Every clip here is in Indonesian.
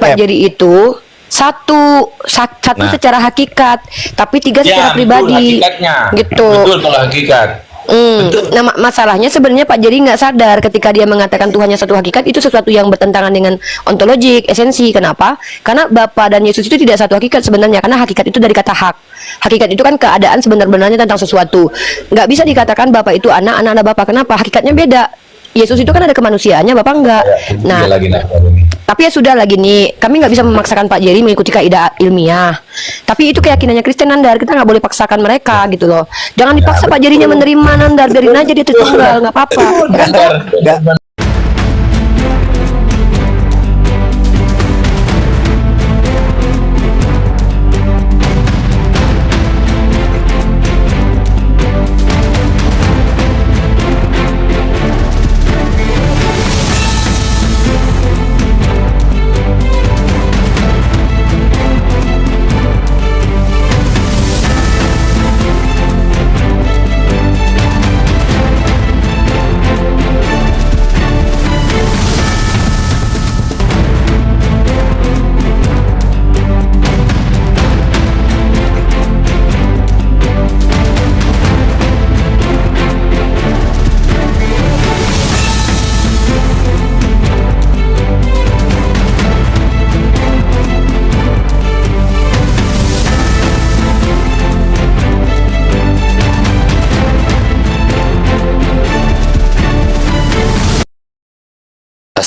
Pak Jerry itu satu secara hakikat, tapi tiga secara pribadi. Gitu. Betul kalau hakikat. Nah, masalahnya sebenarnya Pak Jerry nggak sadar ketika dia mengatakan Tuhannya satu hakikat, itu sesuatu yang bertentangan dengan ontologik, esensi. Kenapa? Karena Bapa dan Yesus itu tidak satu hakikat sebenarnya, karena hakikat itu dari kata hak. Hakikat itu kan keadaan sebenar-benarnya tentang sesuatu. Nggak bisa dikatakan Bapa itu anak ada Bapa. Kenapa? Hakikatnya beda. Yesus itu kan ada kemanusiaannya, Bapak enggak. Nah, tapi ya sudah lagi nih, kami nggak bisa memaksakan Pak Jerry mengikuti kaidah ilmiah. Tapi itu keyakinannya Kristen, Nandar. Kita nggak boleh paksakan mereka gitu loh. Jangan dipaksa Pak Jerry-nya menerima, Nandar. Biarin aja dia tertunggal, nggak apa-apa.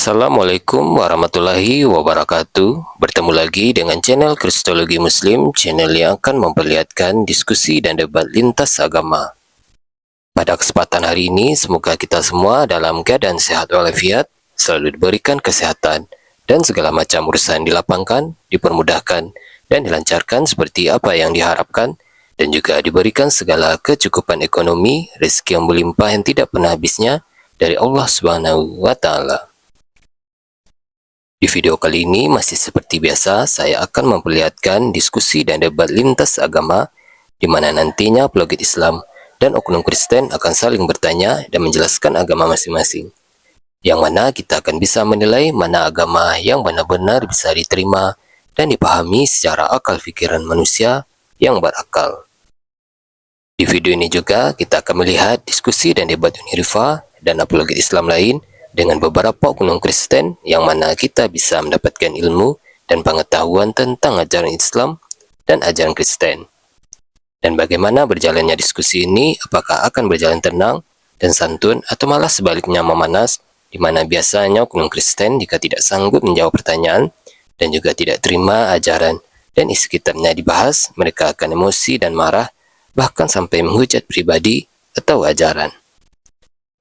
Assalamualaikum warahmatullahi wabarakatuh. Bertemu lagi dengan channel Kristologi Muslim, channel yang akan memperlihatkan diskusi dan debat lintas agama. Pada kesempatan hari ini, semoga kita semua dalam keadaan sehat walafiat, selalu diberikan kesehatan, dan segala macam urusan dilapangkan, dipermudahkan, dan dilancarkan seperti apa yang diharapkan, dan juga diberikan segala kecukupan ekonomi, rezeki yang berlimpah yang tidak pernah habisnya dari Allah Subhanahu wa Ta'ala. Di video kali ini masih seperti biasa, saya akan memperlihatkan diskusi dan debat lintas agama, di mana nantinya apologet Islam dan oknum Kristen akan saling bertanya dan menjelaskan agama masing-masing. Yang mana kita akan bisa menilai mana agama yang benar-benar bisa diterima dan dipahami secara akal pikiran manusia yang berakal. Di video ini juga kita akan melihat diskusi dan debat Unirifa dan apologet Islam lain dengan beberapa oknum Kristen yang mana kita bisa mendapatkan ilmu dan pengetahuan tentang ajaran Islam dan ajaran Kristen. Dan bagaimana berjalannya diskusi ini, apakah akan berjalan tenang dan santun atau malah sebaliknya memanas, di mana biasanya oknum Kristen jika tidak sanggup menjawab pertanyaan dan juga tidak terima ajaran dan isi kitabnya dibahas, mereka akan emosi dan marah, bahkan sampai menghujat pribadi atau ajaran.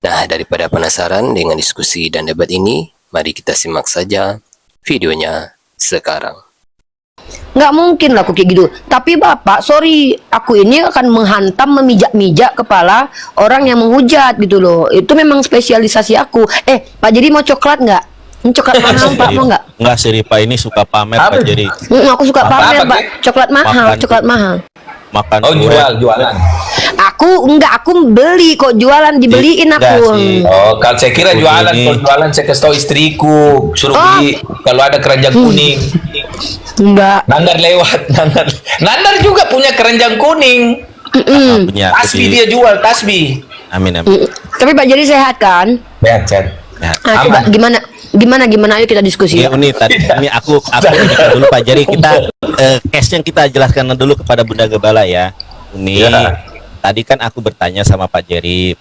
Nah, daripada penasaran dengan diskusi dan debat ini, mari kita simak saja videonya sekarang. Nggak mungkin lah aku kayak gitu. Tapi Bapak, sorry, aku ini akan menghantam, memijak-mijak kepala orang yang menghujat gitu loh. Itu memang spesialisasi aku. Pak Jerry mau coklat nggak? Coklat mahal Pak, mau nggak? Nggak sih, Ripa, ini suka pamer Pak Jerry. Aku suka pamer Pak, coklat mahal, coklat mahal. Makan jualan. Aku beli kok, jualan, dibeliin aku. Oh, kalau saya kira jualan, kalau jualan saya kasih tahu istriku, suruh beli kalau ada keranjang kuning. Enggak. Nandar lewat, Nandar juga punya keranjang kuning. Punya Tasbih dia jual, tasbih. Amin. Tapi Pak Jerry sehat kan? Sehat. Coba gimana ayo kita diskusi. Iya, Uni, tadi ini aku dulu Pak Jerry, kita case-nya kita jelaskan dulu kepada Bunda Gebala ya. Uni, tadi kan aku bertanya sama Pak Jerry,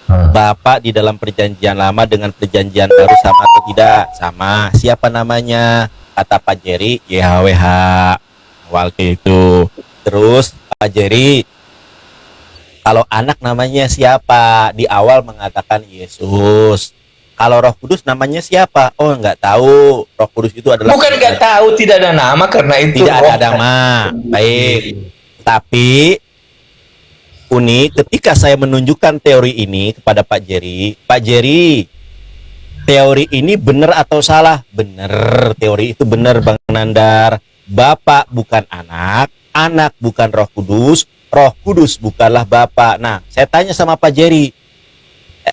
Bapak di dalam perjanjian lama dengan perjanjian baru sama atau tidak? Sama. Siapa namanya? Kata Pak Jerry, YHWH. Waktu itu. Terus Pak Jerry, kalau anak namanya siapa? Di awal mengatakan Yesus. Kalau Roh Kudus namanya siapa? Oh, nggak tahu. Roh Kudus itu adalah... Bukan nggak tahu, tidak ada nama karena itu. Tidak ada nama. Baik. Tapi Uni, ketika saya menunjukkan teori ini kepada Pak Jerry, teori ini benar atau salah? Benar, teori itu benar Bang Nandar. Bapak bukan anak, anak bukan Roh Kudus bukanlah Bapak. Nah, saya tanya sama Pak Jerry,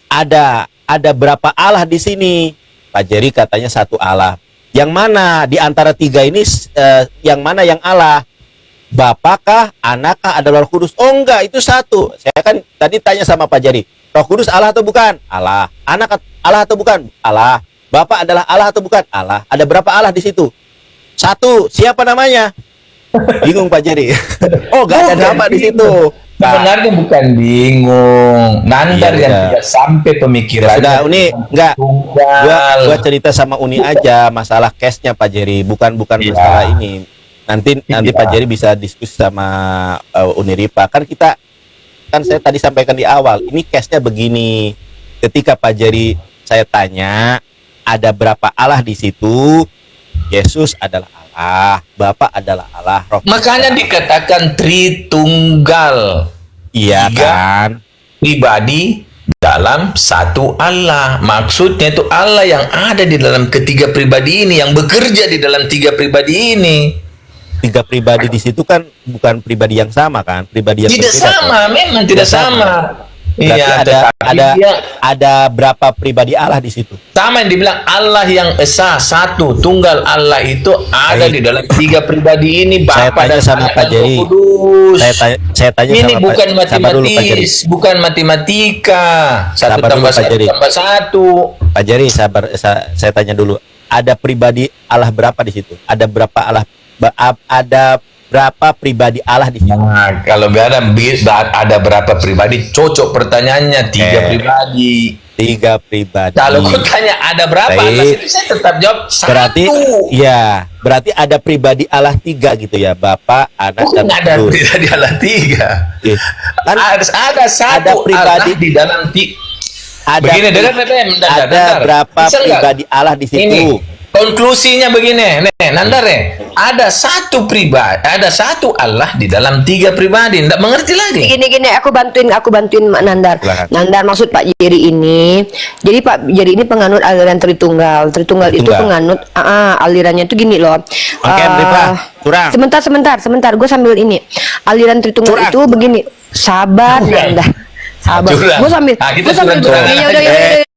ada berapa Allah di sini? Pak Jerry katanya satu Allah. Yang mana di antara tiga ini yang mana yang Allah? Bapakkah, Anakkah, adalah Roh Kudus? Oh enggak, itu satu. Saya kan tadi tanya sama Pak Jari, Roh Kudus Allah atau bukan? Allah. Anak Allah atau bukan? Allah. Bapak adalah Allah atau bukan? Allah. Ada berapa Allah di situ? Satu. Siapa namanya? Bingung Pak Jari. Oh, enggak ada nama di situ. Sebenarnya bukan bingung. Nandar Iya, yang iya. tidak sampai pemikirannya. Sudah, Uni, enggak. Tunggal. Gua cerita sama Uni aja masalah case-nya Pak Jeri, bukan Iya. masalah ini. Nanti Iya. Pak Jeri bisa diskusi sama Uni Ripa. Kan saya tadi sampaikan di awal, ini case-nya begini. Ketika Pak Jeri saya tanya, ada berapa Allah di situ? Yesus adalah Allah, Bapa adalah Allah, Roh Kudus Makanya adalah dikatakan Tritunggal. Allah. Iya Tiga kan? pribadi dalam satu Allah. Maksudnya itu Allah yang ada di dalam ketiga pribadi ini, yang bekerja di dalam tiga pribadi ini. Tiga pribadi di situ kan bukan pribadi yang sama kan? Pribadi yang Tidak berbeda, sama, kan? memang tidak sama. Berarti Iya, tetapi dia ada berapa pribadi Allah di situ? sama yang dibilang Allah yang esa, satu, tunggal Allah itu ada Baik. di dalam tiga pribadi ini. Saya Bapa tanya dan sama Anak Pak dan Jeri. Roh Kudus. Saya tanya Ini sama bukan Pak, sabar dulu Pak Jeri. matematis, bukan matematika. Satu Sabar dulu, tambah Pak satu Jeri. tambah satu. Pak Jeri, sabar, saya tanya dulu. Ada pribadi Allah berapa di situ? Ada berapa Allah? Ada berapa pribadi Allah di situ? Nah, kalau ada berapa pribadi? Cocok pertanyaannya, tiga pribadi. Tiga pribadi. Kalau kau tanya ada berapa Allah, Baik. itu saya tetap jawab satu. Berarti ada pribadi Allah tiga gitu ya, Bapa, Anak, Bukan dan ada Kudus. pribadi Allah tiga. Oke. Kan Ada satu ada pribadi- Allah di dalam ada begini, dengar, ada berapa Bisa nggak? pribadi Allah di situ? Ini konklusinya begini, Nandar ada satu pribadi, ada satu Allah di dalam tiga pribadi. Nggak mengerti lagi. Gini aku bantuin Mak Nandar. Silakan. Nandar, maksud Pak Jeri ini, jadi Pak Jeri ini penganut aliran Tritunggal itu Tritunggal. penganut alirannya itu gini loh. Oke, Rifa, curang. Sebentar, gue sambil ini. Aliran Tritunggal Curang. itu begini. Sabar Curang. Nandar. Sabar. Curang. Gue sambil Ah, kita gua sambil curang-curangan ya aja. udah.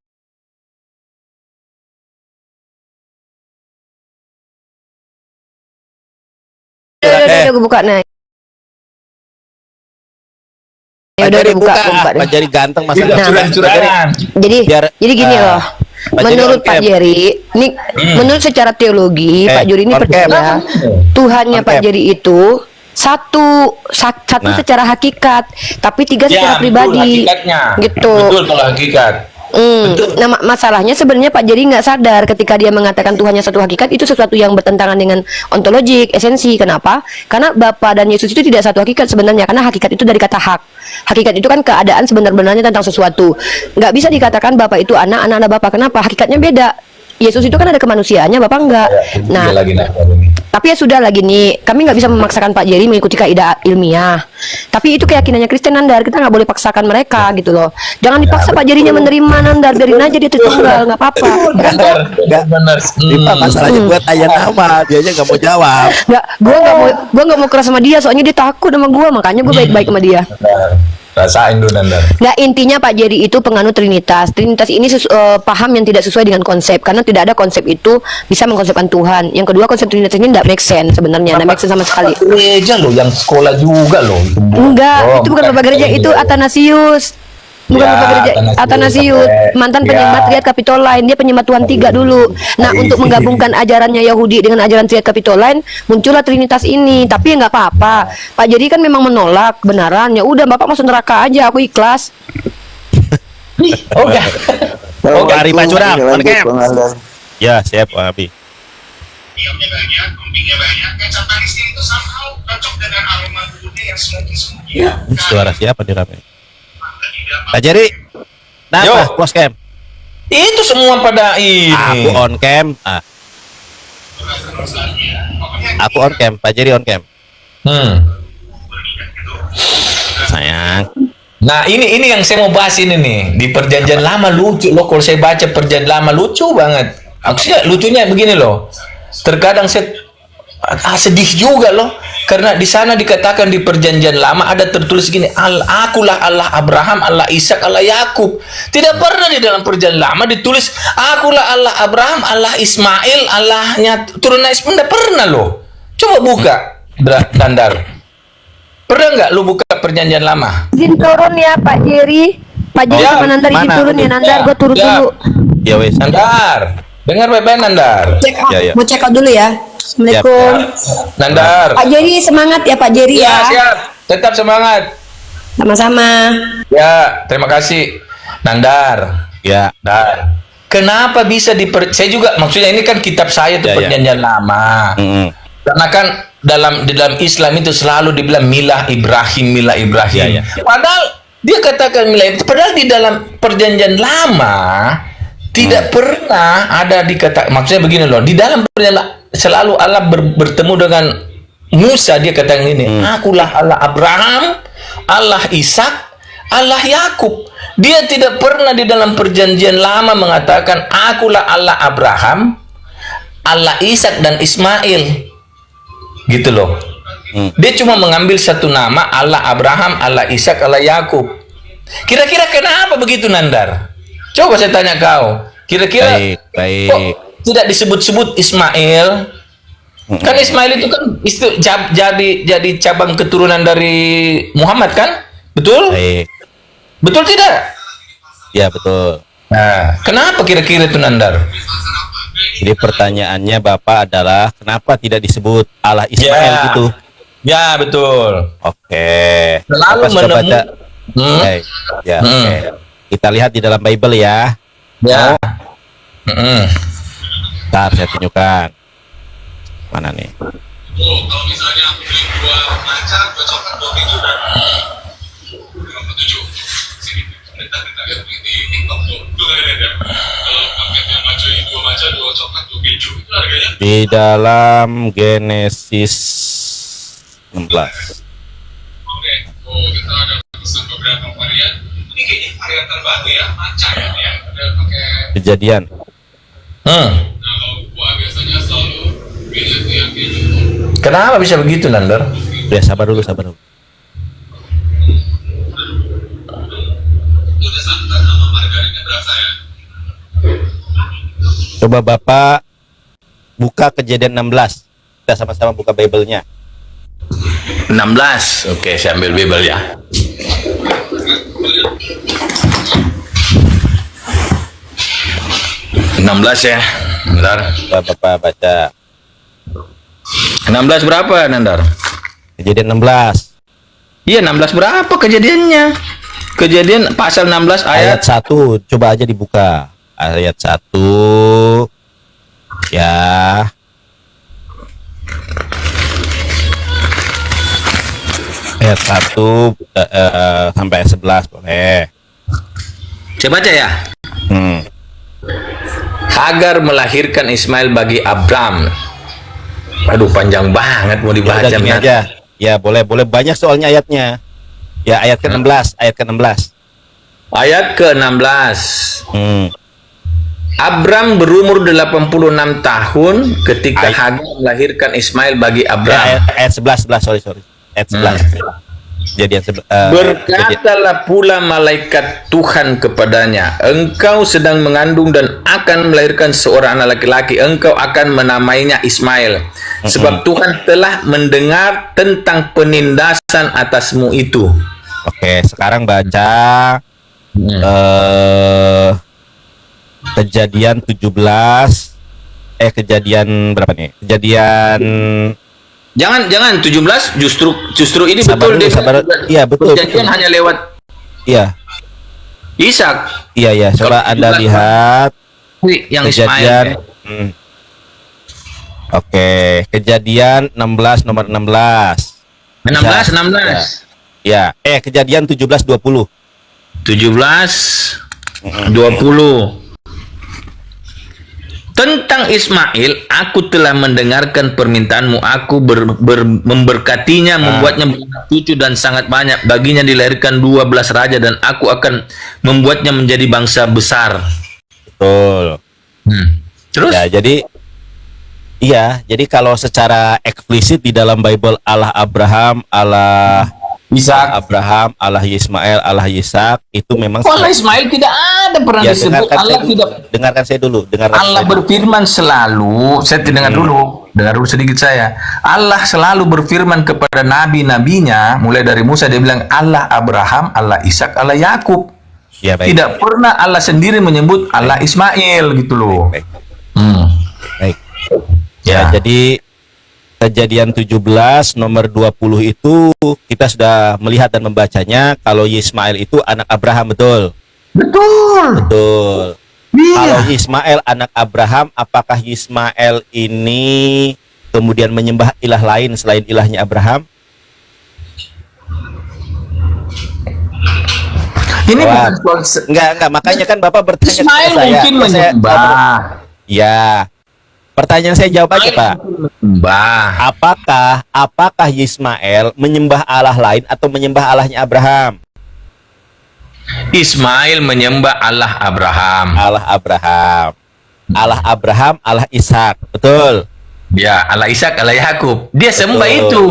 Udah gue buka nah. Ya Pak udah Jeri buka. Pak Jeri ganteng masa Tidak Nah, curang-curangan. Jadi gini loh. Pak Menurut Jeri Pak on cam. Jeri, ini menurut secara teologi, Pak Jeri ini on cam. percaya Tuhannya On Pak cam. Jeri itu satu Nah. secara hakikat, tapi tiga secara betul, pribadi. hakikatnya. Gitu. Betul kalau hakikat. Nah, masalahnya sebenarnya Pak Jeri nggak sadar ketika dia mengatakan Tuhannya satu hakikat, itu sesuatu yang bertentangan dengan ontologik, esensi. Kenapa? Karena Bapa dan Yesus itu tidak satu hakikat sebenarnya, karena hakikat itu dari kata hak. Hakikat itu kan keadaan sebenar-benarnya tentang sesuatu. Nggak bisa dikatakan Bapa itu anak adalah Bapa. Kenapa? Hakikatnya beda. Yesus itu kan ada kemanusiaannya, Bapak enggak. Nah, Dia lagi nakal ini. tapi ya sudah lagi nih, kami nggak bisa memaksakan Pak Jeri mengikuti kaidah ilmiah. Tapi itu keyakinannya Kristen, Nandar. Kita nggak boleh paksakan mereka gitu loh. Jangan dipaksa Pak Jerinya menerima, Nandar. Biarin aja dia Tritunggal, nggak apa-apa. Benar, Nggak. benar. Rifa, masalahnya gue tanya nama, dianya nggak mau jawab. Nggak, gue nggak mau keras sama dia, soalnya dia takut sama gue, makanya gue baik-baik sama dia. Rasain dulu, Nandar. Nah, intinya Pak Jeri itu penganut Trinitas. Trinitas ini paham yang tidak sesuai dengan konsep, karena tidak ada konsep itu bisa mengkonsepkan Tuhan. Yang kedua, konsep Trinitas ini tidak make sense sebenarnya, tidak make sense sama sekali. Gereja loh yang sekolah juga loh. Enggak, itu bukan Bapak Gereja, itu Athanasius. Bukan Ya, Bapak Gereja, Athanasius, sampai- mantan ya. penyembah Triad Capitoline. Dia penyembah Tuhan tiga dulu. Nah, untuk menggabungkan ajarannya Yahudi dengan ajaran Triad Capitoline, muncullah Trinitas ini. Tapi ya nggak apa-apa. Pak Jeri kan memang menolak kebenaran. Ya udah, Bapak masuk neraka aja, aku ikhlas. Oh, enggak. Oh, Ari Pak Curang, on cam. Bang Aldan. Ya, siap, Bang Abi. diamnya banyak, toppingnya banyak. Kecap manisnya itu somehow cocok dengan aroma bumbunya yang smoky-smoky. Ini suara siapa di rame? Tidak Pak Jeri, nah Yo. apa? Close cam. Itu semua pada ini. Aku on cam. Aku on cam. Pak Jeri on cam. Sayang. Nah, ini yang saya mau bahas ini nih. Di perjanjian lama lucu loh, kalau saya baca perjanjian lama lucu banget. Maksudnya lucunya begini loh. Terkadang saya sedih juga loh, karena di sana dikatakan di perjanjian lama ada tertulis gini, akulah Allah Abraham, Allah Ishak, Allah Yakub. Tidak pernah di dalam perjanjian lama ditulis akulah Allah Abraham, Allah Ismail, Allahnya turunan Ismail. Tidak pernah loh. Coba buka, Nandar. Pernah nggak lu buka perjanjian lama? Izin turun ya Pak Jerry. Pak Jerry Ya, sama Nandar izin mana? turun ya Nandar, gue turun Ya. dulu. Ya wes. Nandar, dengar baik-baik Nandar. Cek out, Ya, ya. mau check out dulu ya. Assalamualaikum. Nandar. Pak Jerry semangat ya Pak Jerry Ya, ya. siap. Tetap semangat. Sama-sama. Ya, terima kasih. Nandar. Ya. Nandar. Kenapa bisa saya juga, maksudnya ini kan kitab saya itu Ya, ya. perjanjian lama. Mm-mm. Karena kan di dalam Islam itu selalu dibilang milah Ibrahim. Ya, ya. Padahal dia katakan milah, padahal di dalam perjanjian lama tidak pernah ada maksudnya begini loh, di dalam perjanjian lama selalu Allah bertemu dengan Musa, dia katakan ini, akulah Allah Abraham, Allah Ishak, Allah Yakub. Dia tidak pernah di dalam perjanjian lama mengatakan akulah Allah Abraham, Allah Ishak dan Ismail. Gitu loh. Dia cuma mengambil satu nama, Allah Abraham, Allah Ishak, Allah Yakub. Kira-kira kenapa begitu, Nandar? Coba saya tanya kau. Kira-kira Baik. kok tidak disebut-sebut Ismail? Kan Ismail itu kan jadi cabang keturunan dari Muhammad kan? Betul? Baik. Betul tidak? Ya betul. Nah, kenapa kira-kira itu, Nandar? Jadi pertanyaannya Bapak adalah kenapa tidak disebut Allah Ismail Ya. gitu? Ya, betul. Oke. Selalu Bapak sudah baca. Hmm. Baik. Ya. Hmm. Oke. Kita lihat di dalam Bible ya. Ya. Bentar saya tunjukkan. Mana nih? Oh, kalau misalnya aku beli 2 maca, 2 coklat, 2 keju dan 57. Sini, bentar ya, di TikTok tuh kalian lihat ya. Kalau paketnya maca, 2 maca, 2 coklat, 2 keju, itu harganya. Di dalam Genesis 16. Oke, kita ada pesan beberapa varian. Ini kayaknya varian terbaru ya, maca ya. Ada pakai. Kejadian. Nah, kalau buah biasanya selalu beda tuh yang keju. Kenapa bisa begitu, Nandar? Ya sabar dulu, sabar dulu. Udah santan sama margarinnya berasa ya? Coba Bapak buka Kejadian 16. Kita sama-sama buka Bible-nya. 16. Oke, saya ambil Bible ya. Ya, Nandar. Coba Bapak baca 16 berapa, Nandar? Kejadian 16 Iya, 16 berapa kejadiannya? Kejadian pasal 16 ayat ayat 1. Coba aja dibuka. Ayat 1. Ya. Ayat 1 sampai ayat 11 boleh. Saya baca ya. Hagar melahirkan Ismail bagi Abram. Aduh, panjang banget mau Ya dibaca. udah gini Nat. aja. Ya boleh, boleh banyak soalnya ayatnya. Ya ayat ke-16, ayat ke-16. Ayat ke-16. Abram berumur 86 tahun ketika Hagar melahirkan Ismail bagi Abram. Ayat 11, sorry. Ayat 11. Kejadian Berkatalah pula malaikat Tuhan kepadanya, engkau sedang mengandung dan akan melahirkan seorang anak laki-laki, engkau akan menamainya Ismail, sebab Tuhan telah mendengar tentang penindasan atasmu itu. Oke, sekarang baca Kejadian 17. Kejadian berapa nih? Kejadian Jangan 17, justru ini Sabar betul dulu, dia. sabar. Iya, betul, Perjanjian betul. hanya lewat Iya. Ishak. Iya, coba Kalau Anda 17, lihat yang Kejadian. Ismail. Oke, Kejadian 16 nomor 16. 16. Ya, Kejadian 17:20. 17:20. Tentang Ismail, aku telah mendengarkan permintaanmu, aku memberkatinya, membuatnya cucu dan sangat banyak. Baginya dilahirkan 12 raja dan aku akan membuatnya menjadi bangsa besar. Betul. Terus? Ya, jadi Iya, jadi kalau secara eksplisit di dalam Bible Allah Abraham, Allah Ishak. Abraham, Allah Ismail, Allah Ishak itu memang Allah Ismail tidak ada pernah ya, disebut. Allah tidak. dengarkan saya dulu, Allah berfirman selalu, saya dengar dulu sedikit saya. Allah selalu berfirman kepada nabi-nabinya, mulai dari Musa dia bilang Allah Abraham, Allah Ishak, Allah Yakub. Ya, baik. Tidak pernah Allah sendiri menyebut Allah Ismail gitu loh. Baik. Baik. Ya, jadi Kejadian 17 nomor 20 itu kita sudah melihat dan membacanya kalau Ismail itu anak Abraham, betul? Betul. Betul. Iya. Kalau Ismail anak Abraham, apakah Ismail ini kemudian menyembah ilah lain selain ilahnya Abraham? Ini Wah, bukan soal enggak, makanya kan Bapak bertanya Ismail kepada saya. mungkin menyembah. Ya. Pertanyaan saya jawab aja, Pak. Menyembah. Apakah Ismail menyembah Allah lain atau menyembah Allahnya Abraham? Ismail menyembah Allah Abraham. Allah Abraham. Allah Abraham, Allah Ishak. Betul. Ya, Allah Ishak, Allah Yakub. Dia sembah Betul. itu.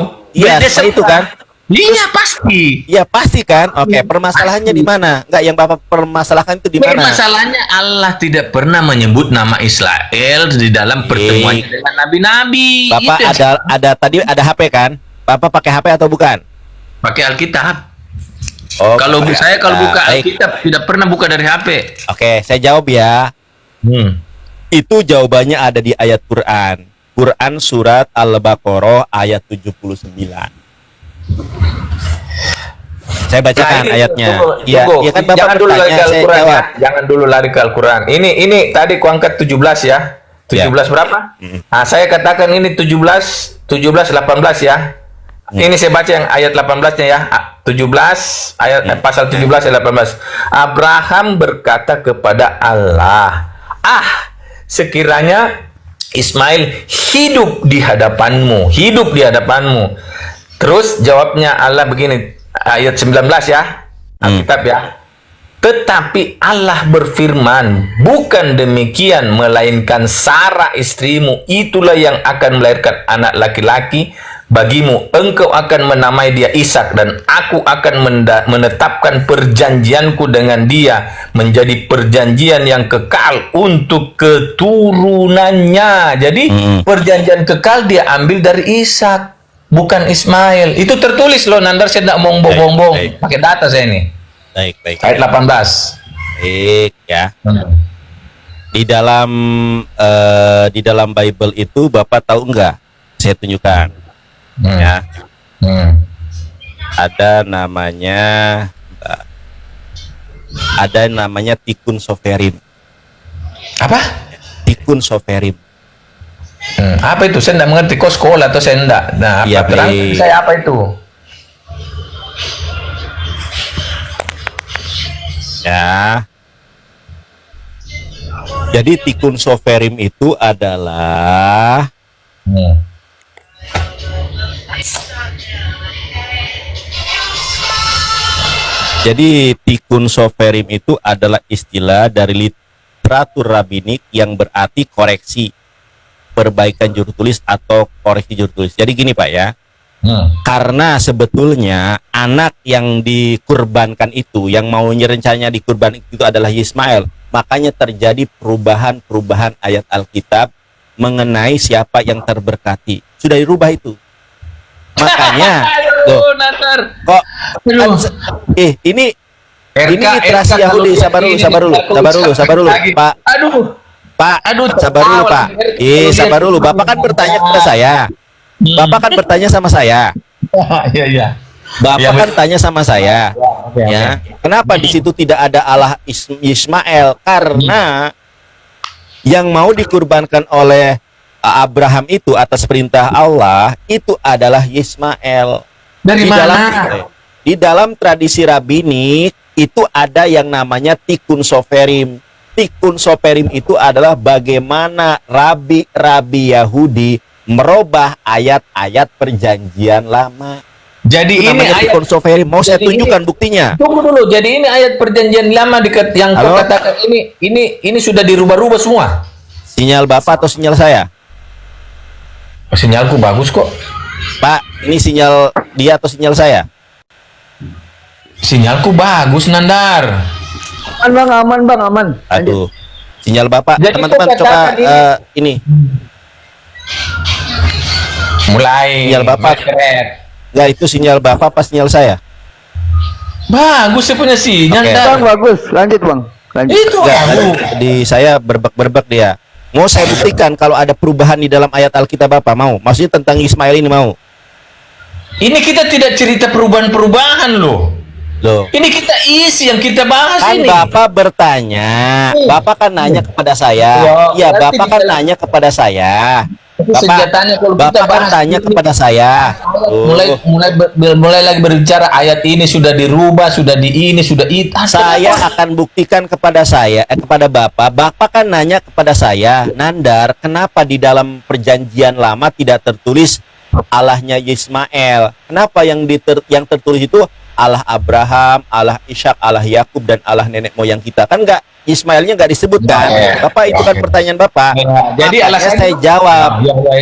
Iya, Dia seperti itu kan? Iya, pasti. Ya pasti kan. Oke, permasalahannya di mana? Enggak, yang Bapak permasalahkan itu di mana? Masalahnya Allah tidak pernah menyebut nama Israel di dalam pertemuan dengan nabi-nabi. Bapak Itu ada tadi ada HP kan? Bapak pakai HP atau bukan? pakai Alkitab. Oh, Kalau pakai saya kalau buka Baik. Alkitab tidak pernah buka dari HP. Oke, saya jawab ya. Itu jawabannya ada di ayat Quran. Quran surat Al-Baqarah ayat 79. Saya bacakan ayatnya. Iya, iya kan Bapak Jangan dulu lari bertanya, ke saya Al-Quran ya. jawab. Jangan dulu lari ke Al-Quran. Ini tadi kuangkat 17 ya. 17 berapa? Nah, saya katakan ini 17 18 ya. Ini saya baca yang ayat 18-nya ya. 17 ayat pasal 17 ayat 18. Abraham berkata kepada Allah, sekiranya Ismail hidup di hadapanmu. Terus jawabnya Allah begini, ayat 19 ya, Alkitab ya. Tetapi Allah berfirman, bukan demikian, melainkan Sarah istrimu, itulah yang akan melahirkan anak laki-laki bagimu. Engkau akan menamai dia Ishak, dan aku akan menetapkan perjanjianku dengan dia menjadi perjanjian yang kekal untuk keturunannya. Jadi perjanjian kekal dia ambil dari Ishak, bukan Ismail. Itu tertulis loh, Nandar, saya tidak mau bohong-bohong. Pakai data saya ini. Baik. Ayat 18. Baik ya. Di dalam Bible itu Bapak tahu enggak? Saya tunjukkan. Ya. Ada namanya Tikkun Soferim. Apa? Tikkun Soferim. Apa itu? Saya tidak mengerti. Kok sekolah atau saya tidak? Nah, Iya, terang baik. saya apa itu? Ya. Jadi Tikkun Soferim itu adalah Jadi Tikkun Soferim itu adalah istilah dari literatur rabbinik yang berarti koreksi, perbaikan juru tulis atau koreksi juru tulis. Jadi gini Pak ya, karena sebetulnya anak yang dikurbankan itu, yang mau rencananya dikurban itu adalah Ismail, makanya terjadi perubahan ayat Alkitab mengenai siapa yang terberkati. Sudah dirubah itu. Makanya loh, kok ini literasi Yahudi. Sabar dulu Pak. Sabar dulu Pak. Sabar dulu. Bapak kan bertanya kepada saya. Bapak kan bertanya sama saya. Iya. Bapak kan tanya sama saya. Ya. Kenapa di situ tidak ada Allah Ismail? Karena yang mau dikurbankan oleh Abraham itu atas perintah Allah itu adalah Ismail. Dari mana? Di dalam tradisi rabbinik itu ada yang namanya Tikkun Soferim. Tikkun Soferim itu adalah bagaimana rabi-rabi Yahudi merubah ayat-ayat perjanjian lama. Jadi Itu ini namanya ayat Tikkun Soferim. Mau saya tunjukkan buktinya. Tunggu dulu. Jadi ini ayat perjanjian lama yang kau Halo? katakan ini sudah dirubah-rubah semua. Sinyal Bapak atau sinyal saya? Sinyalku bagus kok. Pak, ini sinyal dia atau sinyal saya? Sinyalku bagus, Nandar. Aman bang, aman bang, aman. Aduh, sinyal Bapak. Jadi Teman-teman kau coba katakan ini. Mulai. Sinyal Bapak. Keren. Enggak, itu sinyal Bapak apa sinyal saya? Bagus saya punya sinyal, Oke. Dar. Bang bagus, lanjut bang. Lanjut. Itu Enggak, aku. di saya berbek-berbek dia. Mau saya buktikan kalau ada perubahan di dalam ayat Alkitab Bapak, mau? Maksudnya tentang Ismail ini mau? Ini kita tidak cerita perubahan-perubahan loh. Loh. Ini kita isi yang kita bahas Kan ini. Bapak bertanya, Bapak kan nanya kepada saya. Ya, Iya, berarti Bapak di kan dalam- nanya kepada saya. Tapi senjatanya kalau kita Bapak kan bahas tanya ini, kepada saya. mulai lagi berbicara ayat ini sudah dirubah, sudah di ini, sudah itu. Saya akan buktikan kepada kepada Bapak kan nanya kepada saya, Nandar, kenapa di dalam perjanjian lama tidak tertulis Allahnya Ismail? Kenapa yang tertulis itu Allah Abraham, Allah Ishak, Allah Yakub, dan Allah nenek moyang kita? Kan enggak, Ismailnya enggak disebutkan. Ya, Bapak, itu kan pertanyaan Bapak. Ya, jadi Makanya alasannya saya jawab.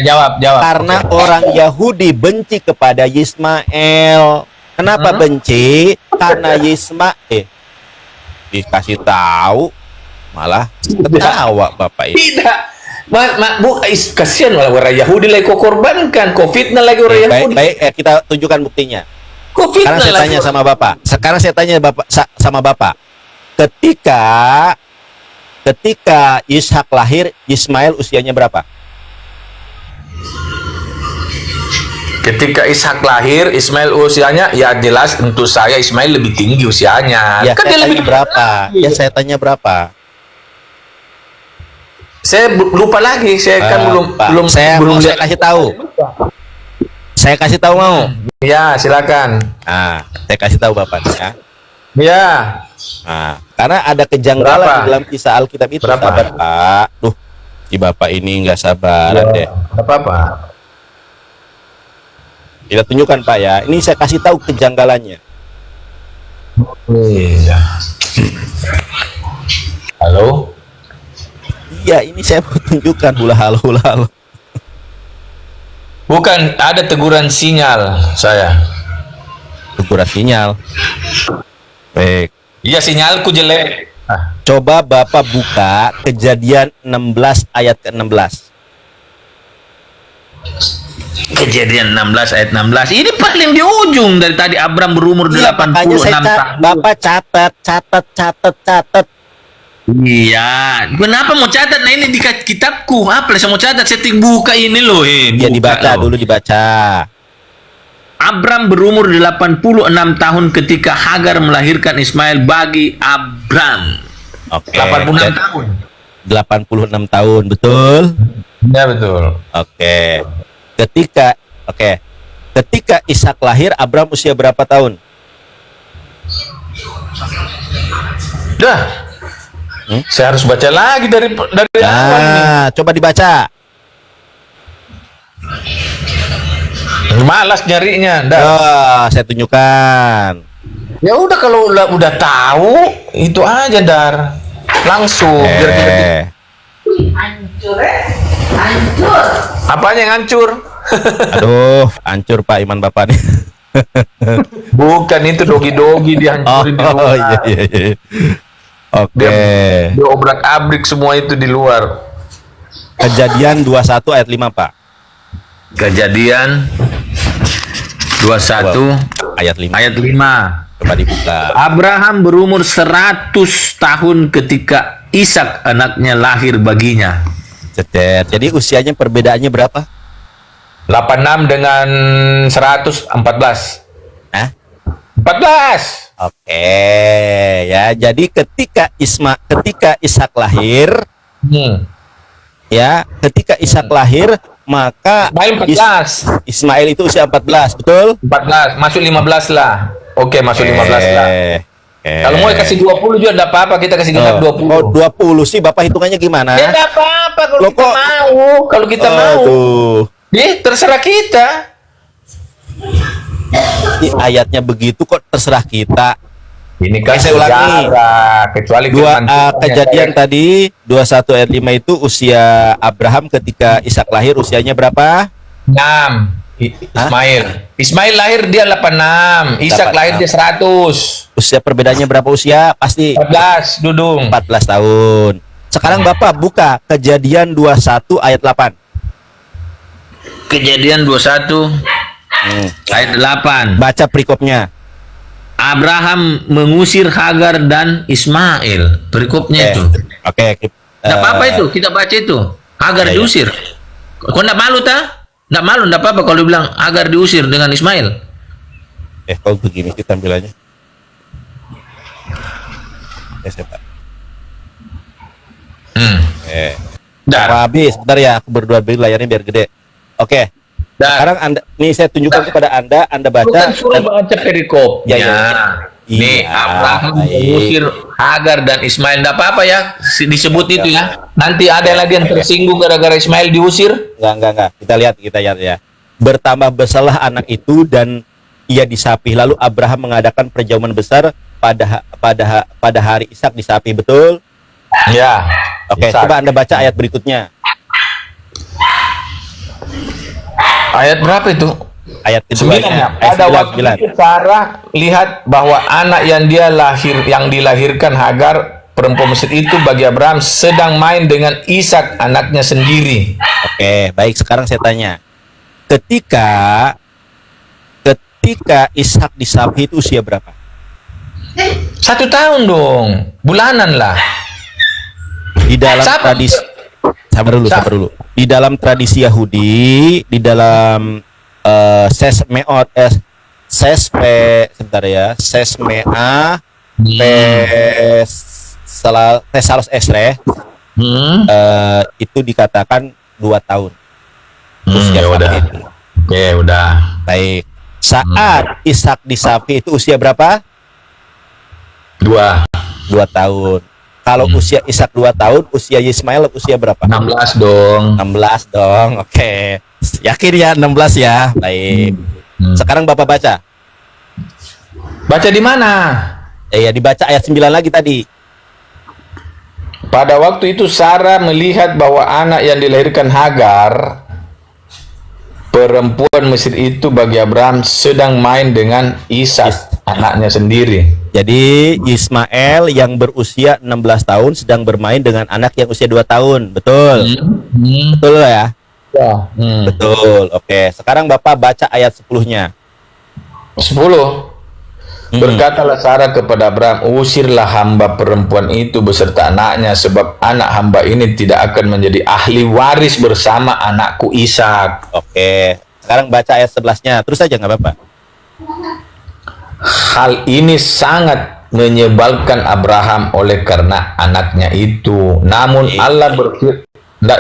Jawab. Karena orang Yahudi benci kepada Ismail. Kenapa benci? Karena Ismail dikasih tahu malah ketawa Bapak ini. Tidak. Kasihan malah orang Yahudi lagi kau korbankan, kau fitnah lagi orang Yahudi. Baik, kita tunjukkan buktinya. Kau Sekarang fitnah saya lagi. tanya sama Bapak. Sama Bapak. Ketika Ishak lahir, Ismail usianya berapa? Ketika Ishak lahir, Ismail usianya ya jelas untuk saya Ismail lebih tinggi usianya. Ya, Kan dia saya lebih tanya berapa? Ya, saya tanya berapa? Saya lupa lagi, saya kan Pak, belum saya kasih tahu. Saya kasih tahu mau. Ya, silakan. Nah, saya kasih tahu Bapak ya. Ya. Nah, karena ada kejanggalan Berapa? di dalam kisah Alkitab itu. Berapa? Sabar, Pak. Duh, si Bapak ini nggak sabaran deh. Apa-apa. Kita tunjukkan Pak ya. Ini saya kasih tahu kejanggalannya. Iya. Halo. Iya, ini saya mau tunjukkan hula halo. Bukan, ada teguran sinyal saya. Teguran sinyal. Baik. Iya, sinyalku jelek. Coba Bapak buka Kejadian 16 ayat ke-16. Kejadian 16 ayat 16. Ini paling di ujung dari tadi Abram berumur Iya, makanya 86 saya tahun. Bapak catat. Iya, kenapa mau catat? Nah ini di kitabku. Apa saya mau catat? Setting buka ini loh. Ya, dibaca dulu, dibaca. Abram berumur 86 tahun ketika Hagar melahirkan Ismail bagi Abram. Oke. 86 tahun. 86 tahun, betul? Ya betul. Oke. Ketika Ishak lahir, Abram usia berapa tahun? Dah. Saya harus baca lagi dari awal nih. Nah, coba dibaca. Malas nyarinya. Dah. Saya tunjukkan. Ya udah kalau udah tahu itu aja Dar. Langsung biar kita apanya yang hancur? Aduh, hancur Pak iman Bapak nih. Bukan itu dogi-dogi dihancurin di luar. Iya. Oke. Dia obrak-abrik semua itu di luar. Kejadian 21 ayat 5, Pak. Kejadian 21 Ayat 5. ayat 5. Coba dibuka. Abraham berumur 100 tahun ketika Ishak anaknya lahir baginya. Cetet. Jadi usianya perbedaannya berapa? 86 dengan 114. Hah? 14. Oke, ya. Jadi ketika Ishak lahir, ya, ketika Ishak lahir, maka Ismail 14. Ismail itu usia 14, betul? 14, masuk 15 lah. Oke, masuk 15 lah. Oke. Kalau mau kasih 20 juga enggak apa-apa, kita kasih genap 20. Oh, 20 sih, Bapak hitungannya gimana? Ya enggak apa-apa kalau Loh, kita kok- mau. Kalau kita mau. Aduh. Terserah kita. Ini ayatnya begitu kok terserah kita. Ini kan Saya ulangi. sejarah, kecuali firman Tuhan Kejadian yang tadi 21 ayat 5 itu usia Abraham ketika Ishak lahir usianya berapa? Ismail. Ismail lahir dia 86. Ishak lahir dia 100. Usia perbedaannya berapa usia? Pasti 14, Dudung. 14 tahun. Sekarang Bapak buka Kejadian 21 ayat 8. Kejadian 21 ayat 8. Baca perikopnya. Abraham mengusir Hagar dan Ismail. Perikopnya itu. Oke. Tidak apa-apa itu, kita baca itu. Hagar Ya, ya. diusir. Kau tidak malu tak? Tidak malu, tidak apa-apa kalau bilang Hagar diusir dengan Ismail. Kok begini sih tampilannya? Pak. Dar. Mau habis, bentar ya, aku berdua beli layarnya biar gede. Oke. Dar. Sekarang Anda, nih saya tunjukkan kepada Anda baca. Bukan suruh baca perikop. Ya, ya. Nih, Iya, Abraham baik. mengusir Hagar dan Ismail. Tidak apa-apa ya, disebut itu ya. Nanti ada lagi yang tersinggung gara-gara Ismail diusir. Enggak. Kita lihat ya. Bertambah besarlah anak itu dan ia disapih. Lalu Abraham mengadakan perjamuan besar pada hari Ishak disapih, betul? Ya. Oke, coba Anda baca ayat berikutnya. Ayat berapa itu? Ayat kedua. 9 ya. Ayat Pada 9, waktu 9. itu Sarah lihat bahwa anak yang dilahirkan Hagar perempuan Mesir itu bagi Abraham sedang main dengan Ishak anaknya sendiri. Oke, baik, sekarang saya tanya. Ketika Ishak disapih itu usia berapa? 1 tahun dong, bulanan lah. Di dalam Siapa? tradisi sabar dulu. Di dalam tradisi Yahudi, di dalam Sesmea Tesalos Esre itu dikatakan 2 tahun. Usia Ya udah. sapi itu. Ya udah. Baik. Saat Ishak disapih itu usia berapa? 2. 2 tahun. Kalau usia Ishak 2 tahun, usia Ismail usia berapa? 16 dong. 16 dong. Oke. Yakin ya 16 ya? Baik. Sekarang Bapak baca. Baca di mana? Ya dibaca ayat 9 lagi tadi. Pada waktu itu Sarah melihat bahwa anak yang dilahirkan Hagar perempuan Mesir itu bagi Abraham sedang main dengan Ishak anaknya sendiri. Jadi Ismail yang berusia 16 tahun sedang bermain dengan anak yang usia 2 tahun. Betul? Betul ya? Betul. Oke. Sekarang Bapak baca ayat 10-nya. 10. Berkatalah Sarah kepada Abraham, usirlah hamba perempuan itu beserta anaknya, sebab anak hamba ini tidak akan menjadi ahli waris bersama anakku Ishak. Oke. Sekarang baca ayat 11-nya. Terus aja nggak apa-apa. Hal ini sangat menyebalkan Abraham oleh karena anaknya itu. Namun Allah berfirman,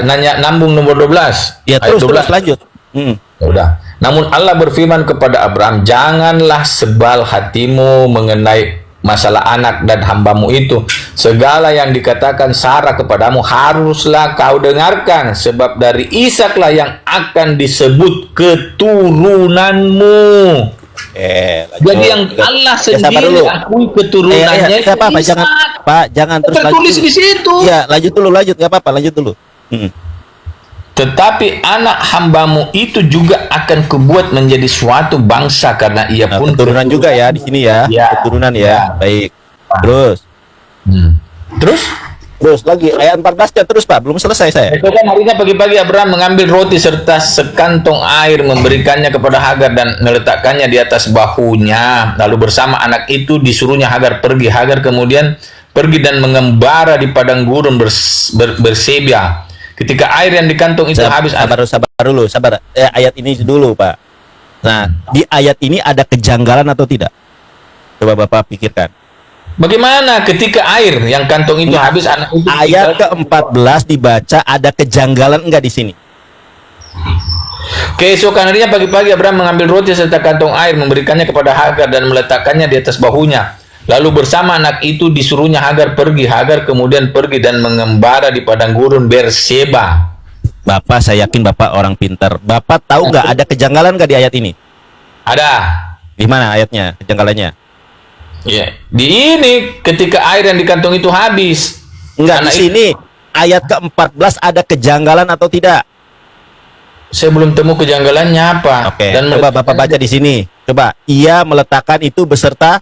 nanya nambung nomor 12. Ya Ayat terus 12. lanjut. Ya udah. Namun Allah berfirman kepada Abraham, janganlah sebal hatimu mengenai masalah anak dan hambamu itu. Segala yang dikatakan Sarah kepadamu haruslah kau dengarkan, sebab dari Ishaklah yang akan disebut keturunanmu. Jadi yang Allah sendiri akui keturunannya. Siapa Pak? Jangan Pak, jangan terus tertulis lanjut. di situ. Ya, lanjut dulu, nggak apa-apa, lanjut dulu. Tetapi anak hambamu itu juga akan kubuat menjadi suatu bangsa karena ia pun keturunan juga ya di sini ya. Ya. Keturunan ya. Ya. Baik. Terus lagi ayat 14-nya terus Pak, belum selesai saya. Itu kan harinya pagi-pagi Abraham mengambil roti serta sekantong air, memberikannya kepada Hagar dan meletakkannya di atas bahunya. Lalu bersama anak itu disuruhnya Hagar pergi. Hagar kemudian pergi dan mengembara di padang gurun Bersebia. Ketika air yang di kantong itu habis. Sabar. Ayat ini dulu Pak. Nah, di ayat ini ada kejanggalan atau tidak? Coba Bapak pikirkan. Bagaimana ketika air yang kantong itu habis, anak itu Ayat ke-14 dibaca, ada kejanggalan enggak di sini? Keesokan harinya pagi-pagi Abraham mengambil roti serta kantong air, memberikannya kepada Hagar dan meletakkannya di atas bahunya. Lalu bersama anak itu disuruhnya Hagar pergi. Hagar kemudian pergi dan mengembara di padang gurun Berseba. Bapak, saya yakin Bapak orang pintar. Bapak tahu nggak ada kejanggalan nggak di ayat ini? Ada. Di mana ayatnya, kejanggalannya? Ya, di ini ketika air yang di kantong itu habis. Enggak, di sini ayat ke-14 ada kejanggalan atau tidak? Saya belum temu kejanggalannya apa. Oke, Dan coba Bapak baca di sini. Coba, ia meletakkan itu beserta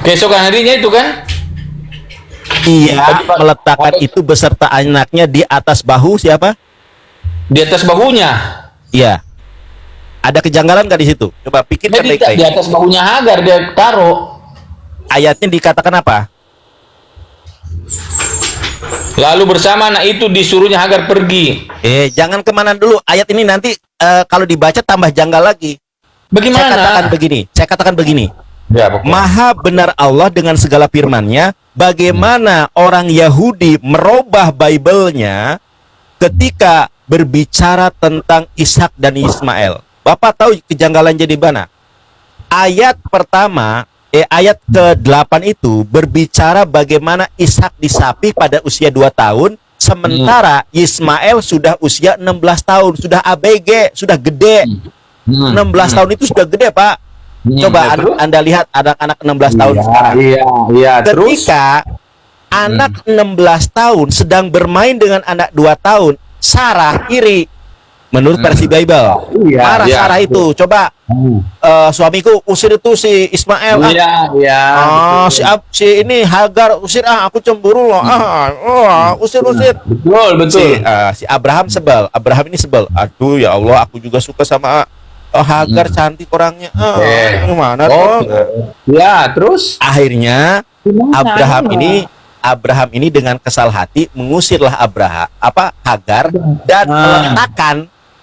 keesokan harinya itu kan? ia meletakkan itu beserta anaknya di atas bahu siapa? Di atas bahunya. Iya. Ada kejanggalan nggak di situ? Coba pikirkan Di baik-baik. atas bahunya Hagar dia taruh. Ayatnya dikatakan apa? Lalu bersama anak itu disuruhnya Hagar pergi. Jangan kemana dulu. Ayat ini nanti kalau dibaca tambah janggal lagi. Bagaimana? Saya katakan begini. Ya, pokoknya. Maha benar Allah dengan segala firman-Nya. Bagaimana orang Yahudi merubah Bible-nya ketika berbicara tentang Ishak dan Ismail. Bapak tahu kejanggalan jadi mana? Ayat pertama, ayat ke-8 itu berbicara bagaimana Ishak disapih pada usia 2 tahun, sementara Ismail sudah usia 16 tahun, sudah ABG, sudah gede. 16 tahun itu sudah gede, Pak. Coba Anda lihat anak-anak 16 tahun sekarang. Iya, Ketika anak 16 tahun sedang bermain dengan anak 2 tahun, Sarah iri. Menurut versi Bible. Marah Sarah itu. Coba suamiku usir itu si Ismail. Si ini Hagar usir, aku cemburu loh. Usir. Betul. Si Abraham sebel. Abraham ini sebel. Aduh ya Allah, aku juga suka sama Hagar, cantik orangnya. Gimana dong? Ya, terus Akhirnya Abraham ini dengan kesal hati mengusirlah Hagar dan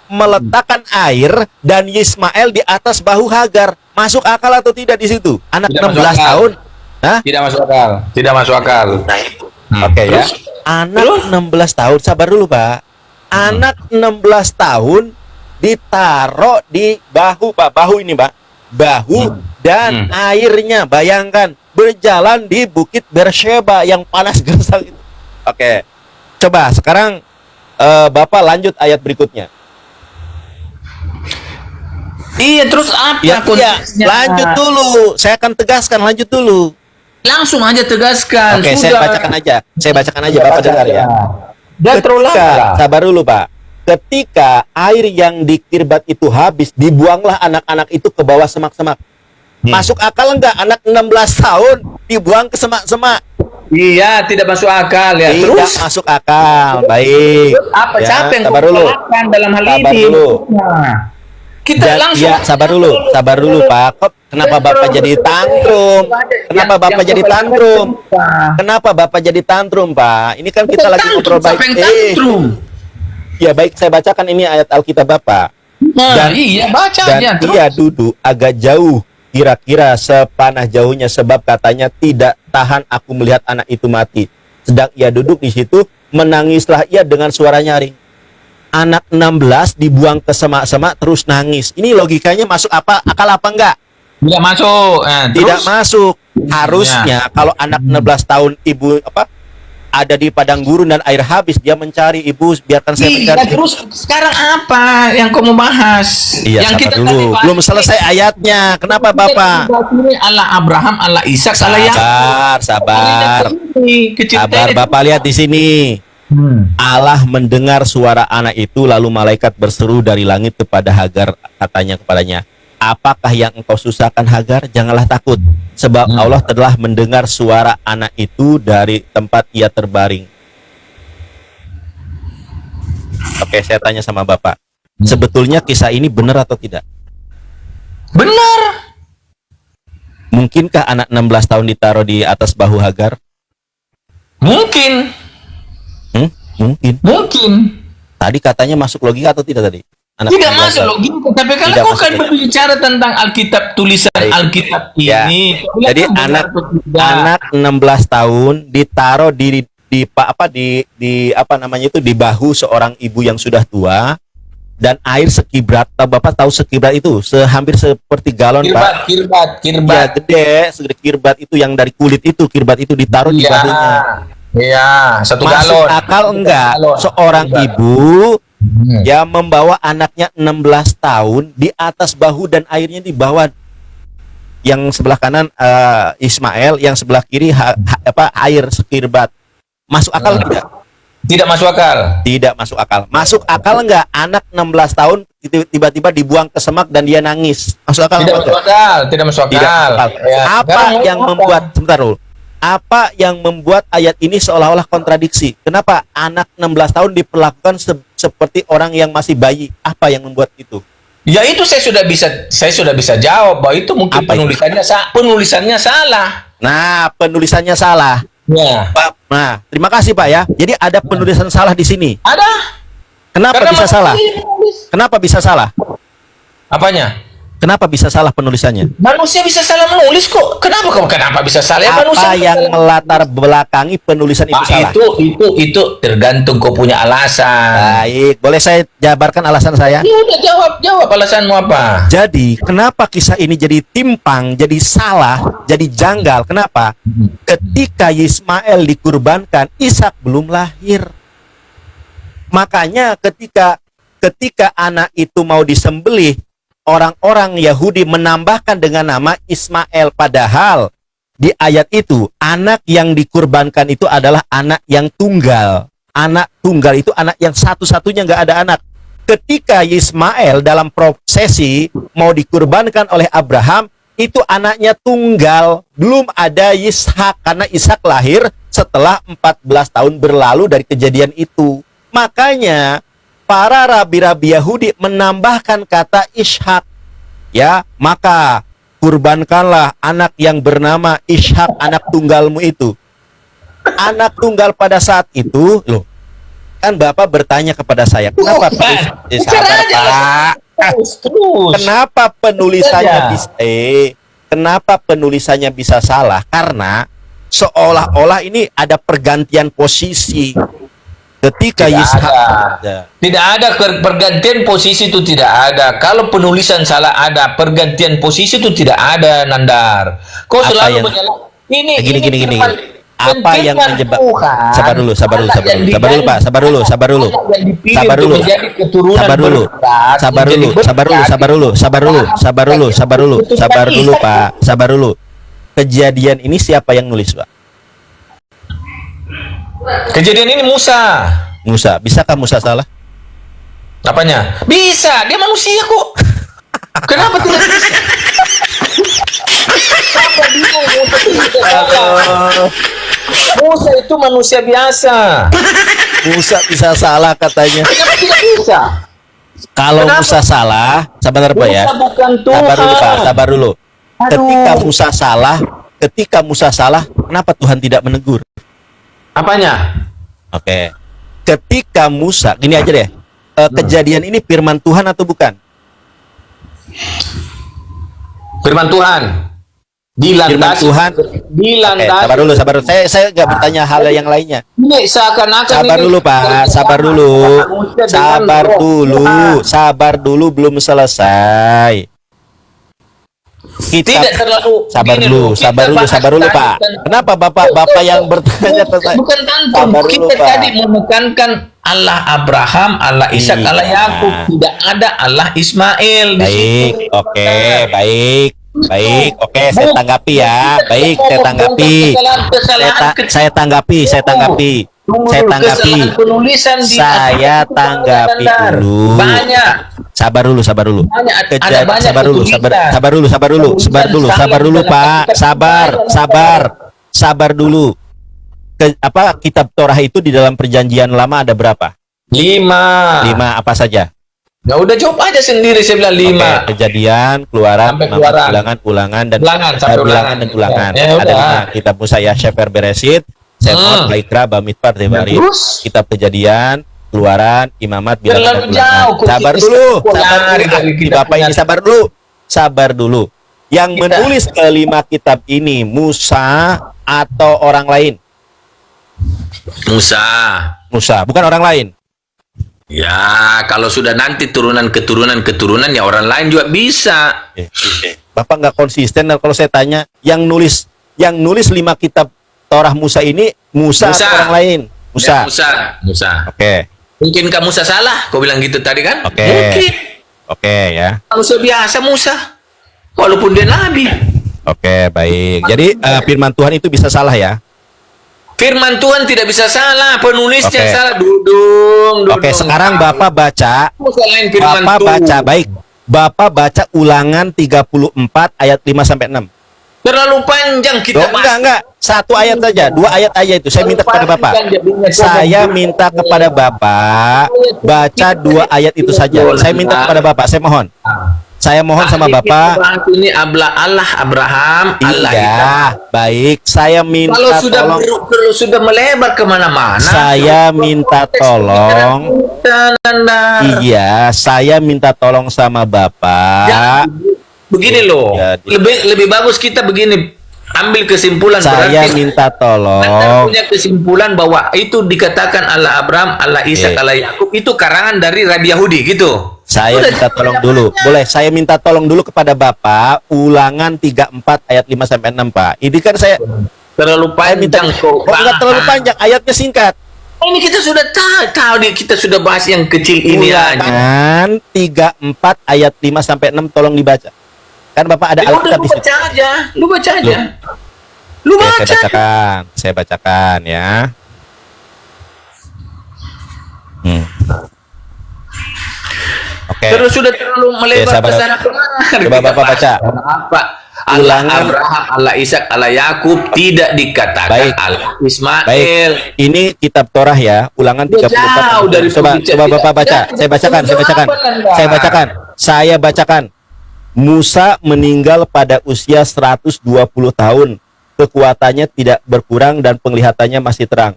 meletakkan air dan Ismail di atas bahu Hagar. Masuk akal atau tidak di situ? Anak Tidak 16 masuk akal. tahun. Hah? Tidak masuk akal. Oke ya. Anak 16 tahun, sabar dulu, Pak. Anak 16 tahun ditaruh di bahu, Pak. Bahu ini, Pak. Bahu dan airnya, bayangkan, berjalan di Bukit Beersheba yang panas gersang itu. Oke. Coba sekarang Bapak lanjut ayat berikutnya. Iya, terus apa Ya, konteksnya? lanjut dulu. Saya akan tegaskan, lanjut dulu. Langsung aja tegaskan. Oke, saya bacakan aja. Bapak dengar ya. Dan terlalu lama. Sabar dulu, Pak. Ketika air yang di Kirbat itu habis, dibuanglah anak-anak itu ke bawah semak-semak. Masuk akal enggak anak 16 tahun dibuang ke semak-semak? Iya, tidak masuk akal ya. Tidak Terus masuk akal. Baik. apa? Ya, Siapa yang sabar dulu. mengkolakkan dalam hal Sabar ini? dulu. Nah, kita Dan, langsung. ya, sabar dulu, Pak. Kok kenapa Bapak jadi tantrum? Kenapa Bapak jadi tantrum? Kenapa Bapak jadi tantrum, Pak? Ini kan kita lagi ngobrol baik. Ya baik, saya bacakan ini ayat Alkitab Bapak. Iya, baca Dan aja. Terus. ia duduk agak jauh, kira-kira sepanah jauhnya, sebab katanya tidak tahan aku melihat anak itu mati. Sedang ia duduk di situ, menangislah ia dengan suara nyaring. Anak 16 dibuang ke semak-semak terus nangis. Ini logikanya masuk akal apa enggak? Tidak masuk. Tidak Terus? masuk. Harusnya kalau anak 16 tahun ibu ada di padang gurun dan air habis, dia mencari, ibu biarkan saya Iya, mencari. terus sekarang apa yang kau mau bahas? Iya, yang sabar tadi dulu. bahas Belum selesai ayatnya. Kenapa Bapak? Allah Abraham, Allah Ishak, Allah Yakub. Sabar. Sabar, Bapak lihat di sini. Allah mendengar suara anak itu, lalu malaikat berseru dari langit kepada Hagar, katanya kepadanya, apakah yang engkau susahkan Hagar? Janganlah takut, sebab Allah telah mendengar suara anak itu dari tempat ia terbaring. Oke, saya tanya sama Bapak, sebetulnya kisah ini benar atau tidak? Benar. Mungkinkah anak 16 tahun ditaruh di atas bahu Hagar? Mungkin. Mungkin. Tadi katanya masuk logika atau tidak tadi? Tidak masuk logika. Tapi kalau Tidak kau masuk kan ya? berbicara tentang Alkitab, tulisan Baik. Alkitab Ya. ini. Jadi anak 16 tahun ditaruh di bahu seorang ibu yang sudah tua, dan air sekibrat. Bapak tahu sekibrat itu hampir seperti galon, Pak. Kirbat. Ya, gede, segede kirbat itu yang dari kulit itu, kirbat itu ditaruh di bahunya. Iya, 1 Masuk galon. akal enggak Galon. seorang ibu yang membawa anaknya 16 tahun di atas bahu dan airnya di bawah, yang sebelah kanan Ismail, yang sebelah kiri air sekirbat. Masuk akal tidak? Tidak masuk akal. Tidak masuk akal. Masuk akal nggak anak 16 tahun tiba-tiba dibuang ke semak dan dia nangis? Masuk akal? Tidak apa masuk enggak? akal. Tidak masuk Tidak akal. masuk akal. Ya, Apa sekarang yang mau membuat apa? sebentar dulu. Apa yang membuat ayat ini seolah-olah kontradiksi? Kenapa anak 16 tahun diperlakukan seperti orang yang masih bayi? Apa yang membuat itu? Ya itu saya sudah bisa jawab bahwa itu mungkin Apa itu? penulisannya salah. Nah, penulisannya salah. Ya. Pak, nah, terima kasih Pak ya. Jadi ada penulisan salah di sini. Ada. Kenapa Karena bisa salah? menulis. Kenapa bisa salah? Apanya? Kenapa bisa salah penulisannya? Manusia bisa salah menulis kok. Kenapa bisa salah? Ya, manusia Apa bisa yang salah. melatar belakangi penulisan itu Pak, salah? itu tergantung kau punya alasan. Baik, boleh saya jabarkan alasan saya? Ya udah jawab alasanmu apa? Jadi, kenapa kisah ini jadi timpang, jadi salah, jadi janggal? Kenapa? Ketika Ismail dikurbankan, Ishak belum lahir. Makanya ketika anak itu mau disembelih, orang-orang Yahudi menambahkan dengan nama Ismail, padahal di ayat itu anak yang dikurbankan itu adalah anak yang tunggal. Anak tunggal itu anak yang satu-satunya, nggak ada anak. Ketika Ismail dalam prosesi mau dikurbankan oleh Abraham, itu anaknya tunggal, belum ada Ishak, karena Ishak lahir setelah 14 tahun berlalu dari kejadian itu. Makanya para rabi-rabi Yahudi menambahkan kata Ishak. Ya, maka kurbankanlah anak yang bernama Ishak, anak tunggalmu itu. Anak tunggal pada saat itu, loh, kan Bapak bertanya kepada saya, kenapa Bicara aja. Pak? Terus. Kenapa penulisannya Saja. bisa kenapa penulisannya bisa salah? Karena seolah-olah ini ada pergantian posisi. Ketika Tidak Ishak ada. Tidak ada pergantian posisi, itu tidak ada. Kalau penulisan salah ada, pergantian posisi itu tidak ada, Nandar. Kau Apa selalu yang- ini gini. firman- Apa yang firman menjebak? Tuhan, Sabar dulu anak yang Pak. Sabar dulu, diganti, Pak. anak yang dipilih Sabar untuk dulu. menjadi keturunan Sabar dulu. berkat, Sabar menjadi dulu, berkat. sabar dulu, Pak. Sabar dulu. Kejadian ini siapa yang nulis, Pak? Kejadian ini Musa. Musa. Bisakah Musa salah? Apanya? Bisa, dia manusia kok. Kenapa tidak bisa? Kenapa bingung Musa itu bisa salah? Musa itu manusia biasa. Musa bisa salah katanya. Kenapa tidak bisa? Kalau Kenapa? Musa salah, sabar Pak ya. Musa bukan Tuhan. Sabar dulu Pak, sabar dulu. Aduh. Ketika Musa salah, kenapa Tuhan tidak menegur? Apanya? Oke. Ketika Musa, gini aja deh. Kejadian ini firman Tuhan atau bukan? Firman Tuhan. Firman Tuhan. Oke, sabar dulu. Saya nggak bertanya hal yang lainnya. Ini seakan-akan Sabar ini- dulu Pak, sabar dulu. Manusia dengan Sabar roh dulu, Tuhan. sabar dulu, belum selesai. Tidak terlalu Sabar gini dulu, loh, kita sabar bahas dulu tadi Pak. tentang- Kenapa Bapak yang bertanya tentang bukan tantrum. Sabar dulu, Kita Pak. tadi menekankan Allah Abraham, Allah Ishak, Iya. Allah Yakub. Tidak ada Allah Ismail di Baik, situ. oke, baik, oke, saya Bukan. tanggapi ya, baik, saya tanggapi, saya tanggapi, Tunggu saya dulu, tanggapi, kesalahan penulisan di saya itu tanggapi Nandar. dulu. Banyak. Sabar dulu, Banyak, ada banyak sabar dulu, kesulitan. sabar dulu, Pak, sabar dulu. Kitab Torah itu di dalam perjanjian lama ada berapa? 5. 5 apa saja? Ya udah jawab aja sendiri, saya bilang 5. Oke, Kejadian, Keluaran, Sampai Imamat, Keluaran. Ulangan dan Ulangan, sampai ulangan dan ulangan. Ya Ada udah. 5 kitab Musa, ya, Sefer Beresit, Semot, Baikra, Bamidbar, Devarim, terus? kitab Kejadian, Keluaran, Imamat, Bilangan dan Terlalu ulangan. jauh, kok Sabar kita dulu, lari dari Di kitab Bapak ini Kejadian. sabar dulu. Yang Kita- menulis kelima kitab ini Musa atau orang lain? Musa, bukan orang lain. Ya, kalau sudah nanti keturunan ya orang lain juga bisa. Bapak nggak konsisten kalau saya tanya yang nulis 5 kitab Torah Musa ini Musa atau orang lain? Ya, Musa. Musa. Oke. Mungkinkah Musa salah? Kau bilang gitu tadi kan? Oke. Mungkin. Oke ya. Manusia biasa Musa. Walaupun dia nabi. Oke, baik. Jadi firman Tuhan itu bisa salah ya? Firman Tuhan tidak bisa salah, penulisnya Oke. salah. Dudung. Oke, sekarang Bapak baca. Salahin firman Bapak Tuhan. baca, baik. Bapak baca Ulangan 34 ayat 5 sampai 6. Terlalu panjang kita Loh, enggak. Satu ayat saja, 2 ayat aja itu. Saya minta kepada Bapak. Saya minta kepada Bapak baca 2 ayat itu saja. Saya minta kepada Bapak, saya mohon. Saya mohon sama Bapak. Ini Allah Abraham, Allah Ishak. Iya, baik. Saya minta Kalau tolong. sudah melebar kemana-mana. Saya minta tolong. Iya, saya minta tolong sama Bapak. Begini loh, Ya, lebih bagus kita begini, ambil kesimpulan. Saya berarti minta Anda tolong. punya kesimpulan bahwa itu dikatakan Allah Abraham, Allah Ishak, Allah Yakub itu karangan dari Rabi Yahudi gitu. Saya minta tolong dulu. Boleh, saya minta tolong dulu kepada Bapak Ulangan 34 ayat 5 sampai 6, Pak. Ini kan saya Terlalu panjang kok. enggak terlalu panjang, ayatnya singkat. Ini kita sudah tahu kita sudah bahas yang kecil ini aja. Ulangan 34 ayat 5 sampai 6 tolong dibaca. Kan Bapak ada Ya udah, Alkitab lu di situ. baca aja. Lu baca aja. Lu Oke, baca. saya bacakan ya. Oke. Terus sudah terlalu melebar sabar. ke sana kemari. Coba Bapak baca. Apa? Allah Ulangan. Abraham, Allah Ishak, Allah Yakub tidak dikatakan Baik. Allah Ismail. Baik, ini kitab Torah ya, Ulangan 34. Jauh dari Coba pembicaraan. Bapak baca. Tidak, Saya bacakan. Saya bacakan. Musa meninggal pada usia 120 tahun. Kekuatannya tidak berkurang dan penglihatannya masih terang.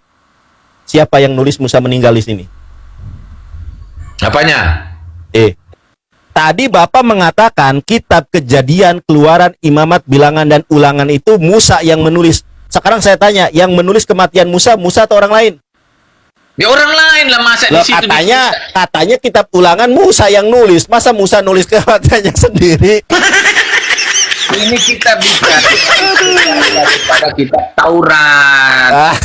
Siapa yang nulis Musa meninggal di sini? Apanya? Tadi Bapak mengatakan kitab Kejadian, Keluaran, Imamat, Bilangan dan Ulangan itu Musa yang menulis. Sekarang saya tanya, yang menulis kematian Musa atau orang lain? Ya orang lain lah, masa Loh, di situ katanya kitab Ulangan Musa yang nulis. Masa Musa nulis kematiannya sendiri? ini kita bicara pada kitab Taurat. Ah,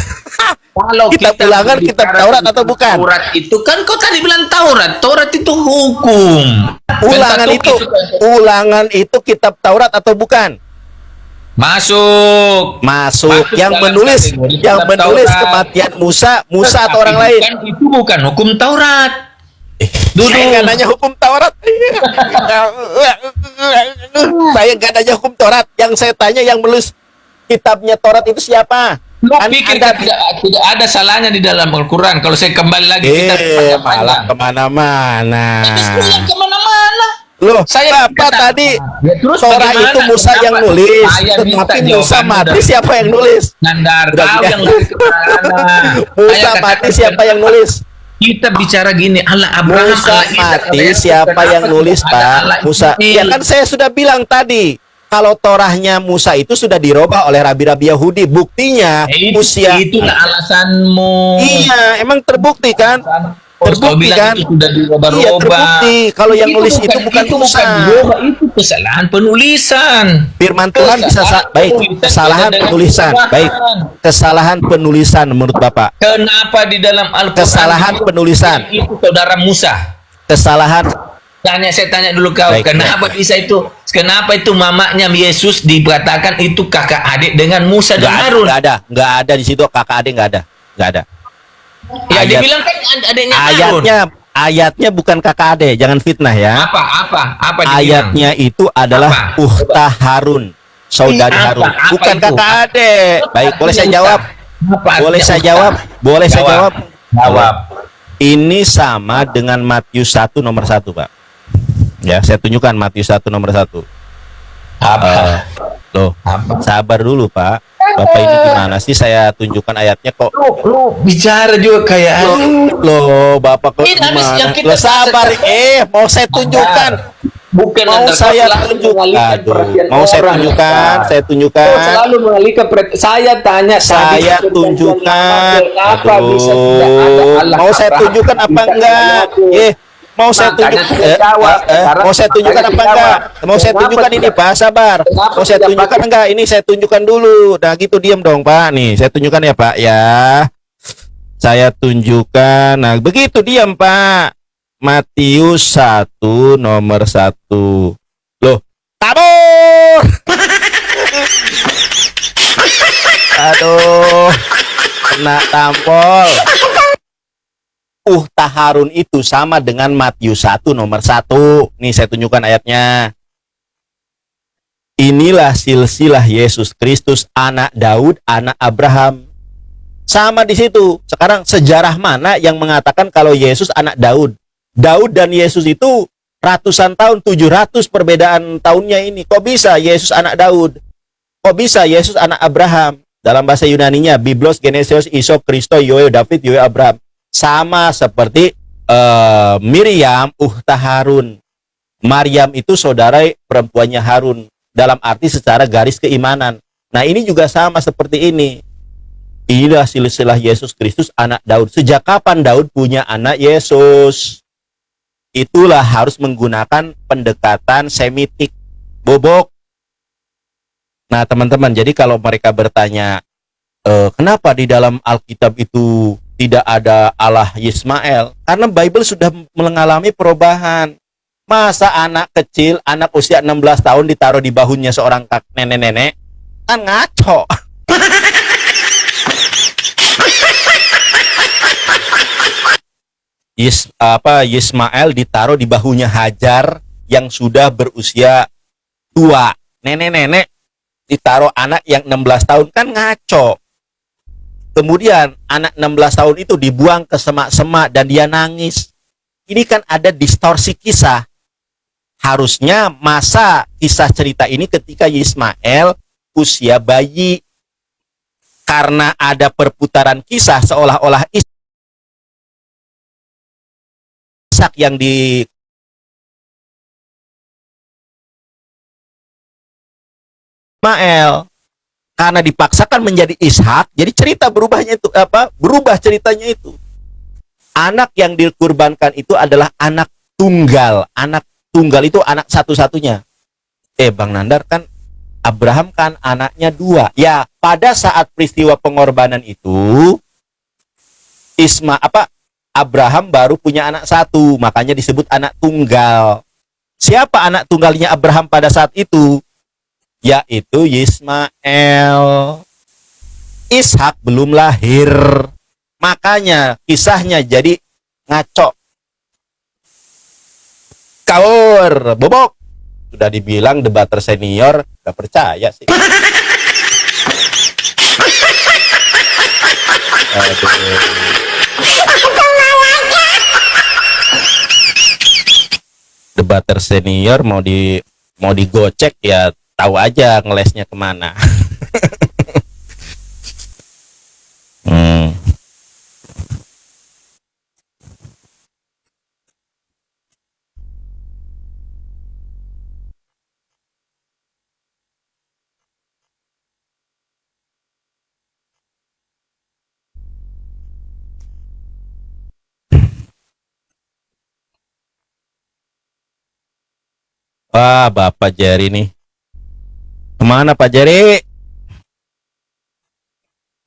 Kalau kitab kita Ulangan, berbicara kitab Taurat tentang atau bukan? Taurat itu kan kau tadi bilang Taurat itu hukum. Ulangan itu kitab Taurat atau bukan? Masuk Yang dalam menulis kategori yang kitab menulis Taurat. kematian Musa atau orang lain? Itu bukan hukum Taurat. Saya nggak nanya hukum Taurat. Saya nggak nanya hukum Taurat. Yang saya tanya yang menulis kitabnya Taurat itu siapa? Lu Kan pikir Anda- tidak ada salahnya di dalam Al-Quran. Kalau saya kembali lagi kita malah kemana-mana. kemana-mana. Loh, Saya Bapak kata- tadi Ya, terus Torah bagaimana? itu Musa Kenapa yang nulis, saya minta tetapi Musa jawabanmu mati dari- siapa yang nulis? Nandar, Udah kau gini. yang ngasih keterangan. Musa Saya mati katakan siapa yang nulis? Kita bicara gini, Allah Abraham, Musa Allah Ishak, mati Allah Yakub. siapa Kenapa yang nulis, tidak ada Pak? Allah Musa. Ismail? Ya kan saya sudah bilang tadi, kalau Torahnya Musa itu sudah dirubah oleh rabi-rabi Yahudi. Buktinya Itulah alasanmu. Iya, emang terbukti kan? Kau Terbukti bilang kan? itu sudah dirubah-rubah. Iya, terbukti. Kalau yang nulis itu bukan Musa. dirubah, itu kesalahan penulisan. Firman Tuhan bisa baik, kesalahan penulisan. Baik, kesalahan penulisan menurut Bapak. Kenapa di dalam Al-Quran Kesalahan penulisan. itu saudara Musa? Kesalahan Saya tanya dulu kau, Baik. kenapa itu mamanya Yesus dikatakan itu kakak adik dengan Musa dan Harun? nggak ada di situ, kakak adik nggak ada. Ya Ayat- dibilang kan adiknya Harun. Ayatnya bukan kakak adik, jangan fitnah ya. Apa dibilang? Ayatnya itu adalah Apa? Ukhta Harun, saudari Apa? Harun, Apa bukan itu? kakak adik. Baik, boleh saya jawab? Boleh saya jawab? Boleh saya jawab? Jawab. Ini sama dengan Matius 1 nomor 1, Pak. Ya, saya tunjukkan Matius 1 nomor 1. Apa? Loh, Apa? sabar dulu, Pak. Bapak ini gimana sih? Saya tunjukkan ayatnya kok. Lu bicara juga kayak Loh, Bapak kok Ini habis gimana? yang kita Loh, sabar. Mau saya tunjukkan. bukan Mau Anda, kau saya selalu tunjukkan. mengalihkan Aduh, perhatian mau saya orang, tunjukkan. Pak. Saya Kau tunjukkan. selalu mengalihkan perhatian. Saya tanya tadi Saya perjanjian tunjukkan. lama, kenapa bisa tidak ada Allah Mau saya Abraham, tunjukkan apa Ishak, enggak? Yakub? Mau saya Makanya tunjuk saya jawab. Sekarang mau saya tunjukkan makanya apa saya enggak? jawab. Mau saya Kenapa tunjukkan ini, tidak? Pak, sabar. Kenapa Mau saya tidak tunjukkan pakai? enggak? Ini saya tunjukkan dulu. Nah, gitu diam dong, Pak. Nih, saya tunjukkan ya, Pak, ya. Saya tunjukkan. Nah, begitu diam, Pak. Matius 1 nomor 1. Loh, tabur. Aduh. kena tampol. Taharun itu sama dengan Matius 1 nomor 1. Nih saya tunjukkan ayatnya. Inilah silsilah Yesus Kristus, anak Daud, anak Abraham. Sama di situ. Sekarang sejarah mana yang mengatakan kalau Yesus anak Daud? Daud dan Yesus itu ratusan tahun, 700 perbedaan tahunnya ini. Kok bisa Yesus anak Daud? Kok bisa Yesus anak Abraham? Dalam bahasa Yunaninya, Biblos, Genesios, Isop, Kristo, Yoe, David, Yoe, Abraham. Sama seperti Miriam, Harun. Maryam itu saudara perempuannya Harun. Dalam arti secara garis keimanan. Nah ini juga sama seperti ini. Inilah silsilah Yesus Kristus, anak Daud. Sejak kapan Daud punya anak Yesus? Itulah harus menggunakan pendekatan semitik. Bobok. Nah teman-teman, jadi kalau mereka bertanya, kenapa di dalam Alkitab itu tidak ada Allah Yismael? Karena Bible sudah mengalami perubahan. Masa anak kecil, anak usia 16 tahun ditaruh di bahunya seorang nenek-nenek? Kan ngaco. Yismael ditaruh di bahunya Hajar yang sudah berusia tua. Nenek-nenek ditaruh anak yang 16 tahun, kan ngaco. Kemudian anak 16 tahun itu dibuang ke semak-semak dan dia nangis. Ini kan ada distorsi kisah. Harusnya masa kisah cerita ini ketika Yismael usia bayi. Karena ada perputaran kisah seolah-olah Ishak yang di Ismael, karena dipaksakan menjadi Ishak, jadi cerita berubahnya itu berubah ceritanya itu. Anak yang dikurbankan itu adalah anak tunggal. Anak tunggal itu anak satu-satunya. Bang Nandar, kan Abraham kan anaknya 2. Ya, pada saat peristiwa pengorbanan itu Abraham baru punya anak 1, makanya disebut anak tunggal. Siapa anak tunggalnya Abraham pada saat itu? Yaitu Yismael. Ishak belum lahir. Makanya kisahnya jadi ngaco. Kaur, bobok. Sudah dibilang debater senior, gak percaya sih. Aduh. Debater senior mau digocek ya, tahu aja ngelesnya kemana. Wah, Bapak Jerry nih. Kemana Pak Jerry?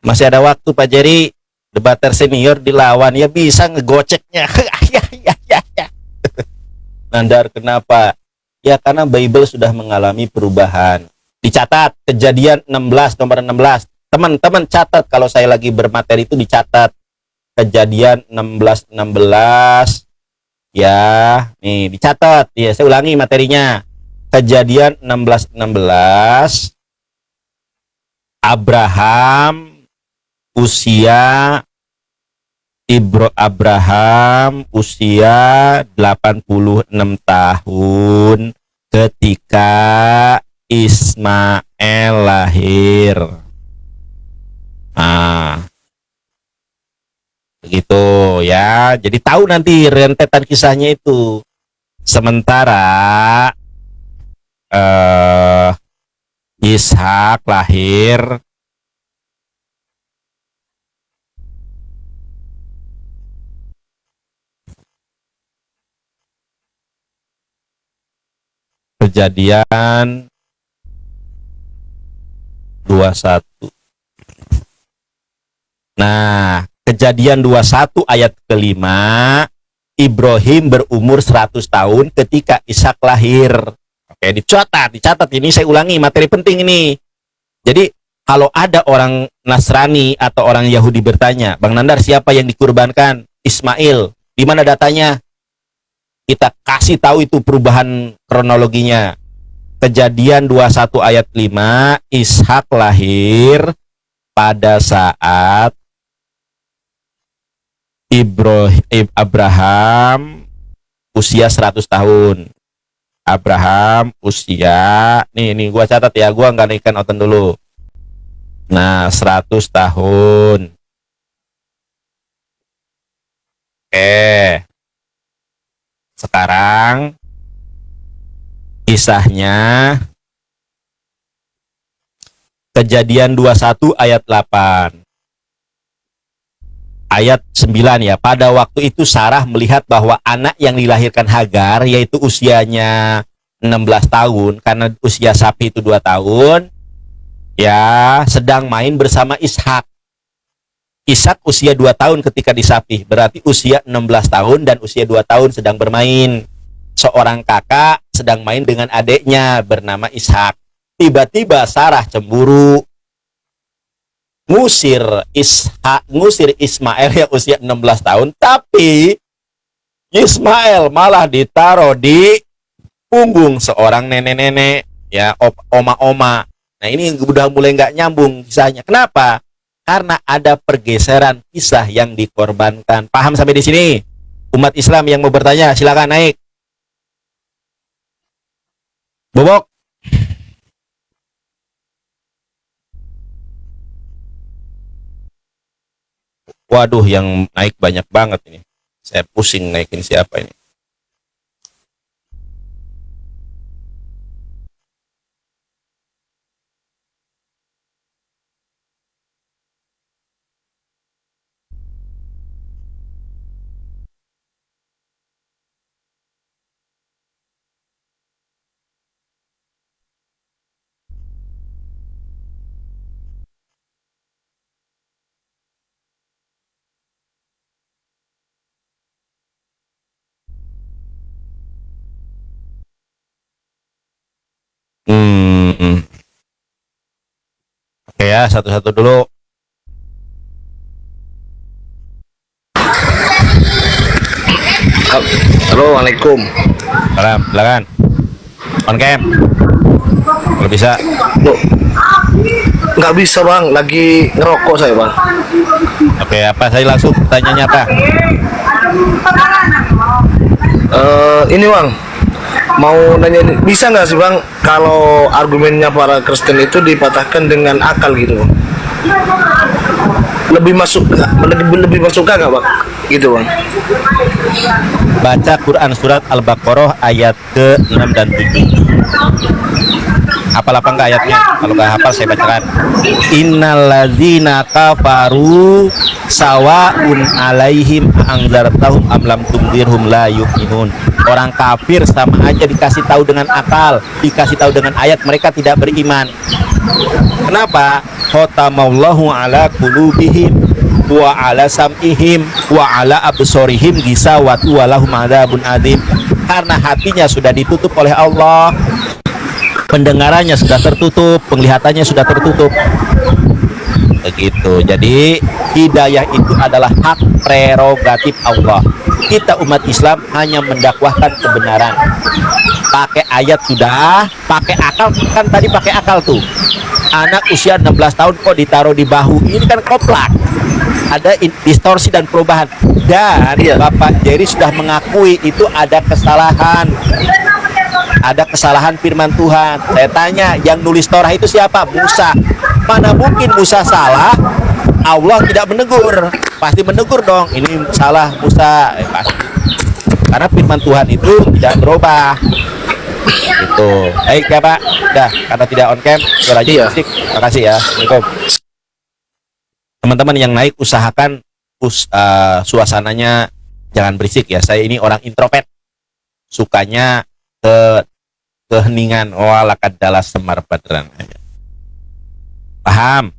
Masih ada waktu Pak Jerry. Debater senior dilawan, ya bisa ngegoceknya. Ya. Nandar, kenapa? Ya karena Bible sudah mengalami perubahan. Dicatat Kejadian 16 nomor 16. Teman-teman catat, kalau saya lagi bermateri itu dicatat. Kejadian 16. Ya, nih dicatat. Ya, saya ulangi materinya. Kejadian 16. Abraham usia 86 tahun ketika Ismail lahir. Begitu ya. Jadi tahu nanti rentetan kisahnya itu. Sementara Ishak lahir Kejadian 21. Nah, Kejadian 21 ayat kelima, Ibrahim berumur 100 tahun ketika Ishak lahir. Oke, dicatat ini saya ulangi, materi penting ini. Jadi Kalau ada orang Nasrani atau orang Yahudi bertanya, Bang Nandar, siapa yang dikurbankan? Ismail. Di mana datanya? Kita kasih tahu itu perubahan kronologinya. Kejadian 21 ayat 5, Ishak lahir pada saat Abraham usia 100 tahun. Abraham usia, nih gua catat ya, gua nggak naikkan nonton dulu. Nah, 100 tahun. Oke. Sekarang kisahnya Kejadian 21 ayat 8. Ayat 9 ya. Pada waktu itu Sarah melihat bahwa anak yang dilahirkan Hagar, yaitu usianya 16 tahun, karena usia sapi itu 2 tahun, ya, sedang main bersama Ishak. Ishak usia 2 tahun ketika disapih, berarti usia 16 tahun dan usia 2 tahun sedang bermain. Seorang kakak sedang main dengan adiknya bernama Ishak. Tiba-tiba Sarah cemburu, ngusir Ismail yang usia 16 tahun, tapi Ismail malah ditaruh di punggung seorang nenek-nenek, ya, oma-oma. Nah, ini udah mulai nggak nyambung kisahnya. Kenapa? Karena ada pergeseran kisah yang dikorbankan. Paham sampai di sini? Umat Islam yang mau bertanya, silakan naik. Bobok. Waduh, yang naik banyak banget ini. Saya pusing naikin siapa ini. Oke ya, satu-satu dulu. Halo, Waalaikum. Salam, silakan. On cam. Kalau bisa. Loh, nggak bisa bang, lagi ngerokok saya bang. Oke, apa? Saya langsung pertanyaannya apa? Ini bang, mau nanya, bisa nggak sih bang, kalau argumennya para Kristen itu dipatahkan dengan akal gitu bang? Lebih masuk nggak bang? Gitu bang. Baca Quran surat Al-Baqarah ayat ke-6 dan 7. Hafal apa enggak ayatnya? Kalau nggak hafal saya bacakan. Innalladzina kafaru sawaun alaihim anzartahum am lam tunzirhum la yu'minun. Orang kafir sama aja dikasih tahu dengan akal, dikasih tahu dengan ayat, mereka tidak beriman. Kenapa? Khatamallahu ala qulubihim wa ala sam'ihim wa ala absorihim gisawatu walahum adzabun adzim. Karena hatinya sudah ditutup oleh Allah, pendengarannya sudah tertutup, penglihatannya sudah tertutup. Begitu. Jadi hidayah itu adalah hak prerogatif Allah. Kita umat Islam hanya mendakwahkan kebenaran. Pakai ayat sudah, pakai akal kan, tadi pakai akal tuh. Anak usia 16 tahun kok ditaruh di bahu, ini kan koplak. Ada distorsi dan perubahan. Dan Iya. Bapak Jerry sudah mengakui itu ada kesalahan. Ada kesalahan firman Tuhan. Saya tanya, yang nulis Torah itu siapa? Musa. Mana mungkin Musa salah, Allah tidak menegur? Pasti menegur dong. Ini salah Musa, pasti. Karena firman Tuhan itu tidak berubah. Itu. Baik ya Pak. Udah, karena tidak on cam, suara Iya. musik. Terima kasih ya. Assalamualaikum. Teman-teman yang naik, usahakan suasananya jangan berisik ya. Saya ini orang introvert. Sukanya keheningan. Walakad dalas semar badran. Paham?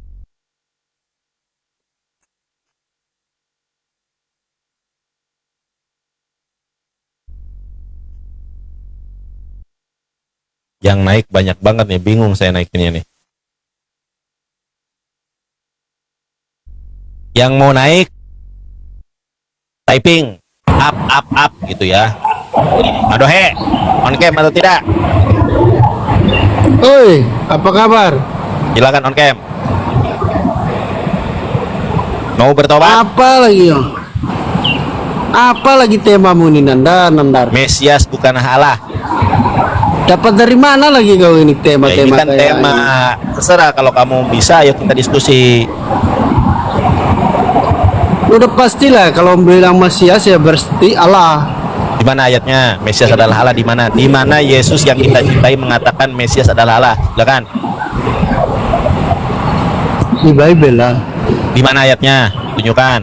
Yang naik banyak banget nih, bingung saya naikinnya nih. Yang mau naik typing up gitu ya. Madohe, on cam atau tidak? Oi, apa kabar? Silakan on cam. Mau bertobat? Apa lagi yo? Apa lagi temamu ini Nandar? Mesias bukanlah Allah. Dapat dari mana lagi kau ini Ya, ini tema-tema kan kayak tema. ini? Terserah, kalau kamu bisa ayo kita diskusi. Udah pastilah kalau bilang Mesias ya berarti Allah. Di mana ayatnya Mesias adalah Allah? Di mana? Di mana Yesus yang kita cintai mengatakan Mesias adalah Allah? Silakan. Di Bible lah. Di mana ayatnya? Tunjukkan.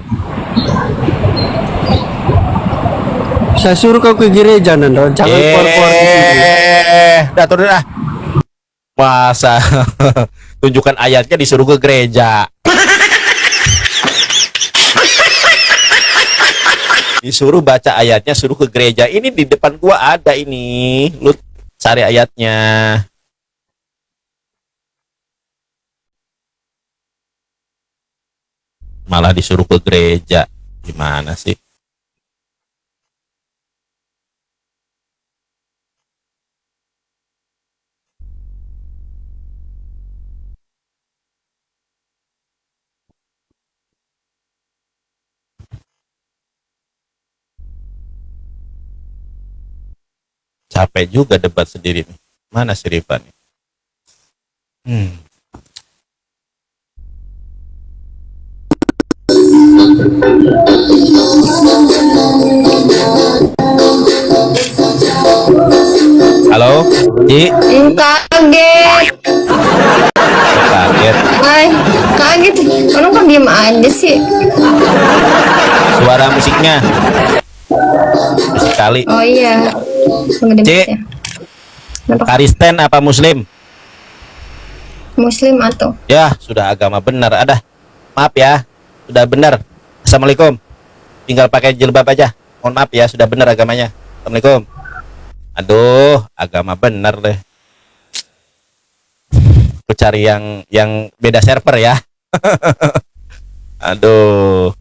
Saya suruh kau ke gereja Nandar, jangan keluar-keluar di sini. Dah turun dah. Masa tunjukkan ayatnya disuruh ke gereja. Disuruh baca ayatnya, suruh ke gereja. Ini di depan gua ada ini. Lu cari ayatnya. Malah disuruh ke gereja. Gimana sih? Capek juga debat sendiri nih. Mana si Rifa nih? Halo, Ci. Kaget. Kaget. Hai, kaget. Orang kok diem aja sih? Suara musiknya. Musik kali. Oh iya. Tunggu Ci. ya. Kenapa? Kristen apa Muslim? Muslim atau? Ya, sudah agama benar. Ada. Maaf ya, sudah benar. Assalamualaikum. Tinggal pakai jilbab aja. Mohon maaf ya, sudah benar agamanya. Assalamualaikum. Aduh, agama benar deh. Aku cari yang beda server ya. Aduh.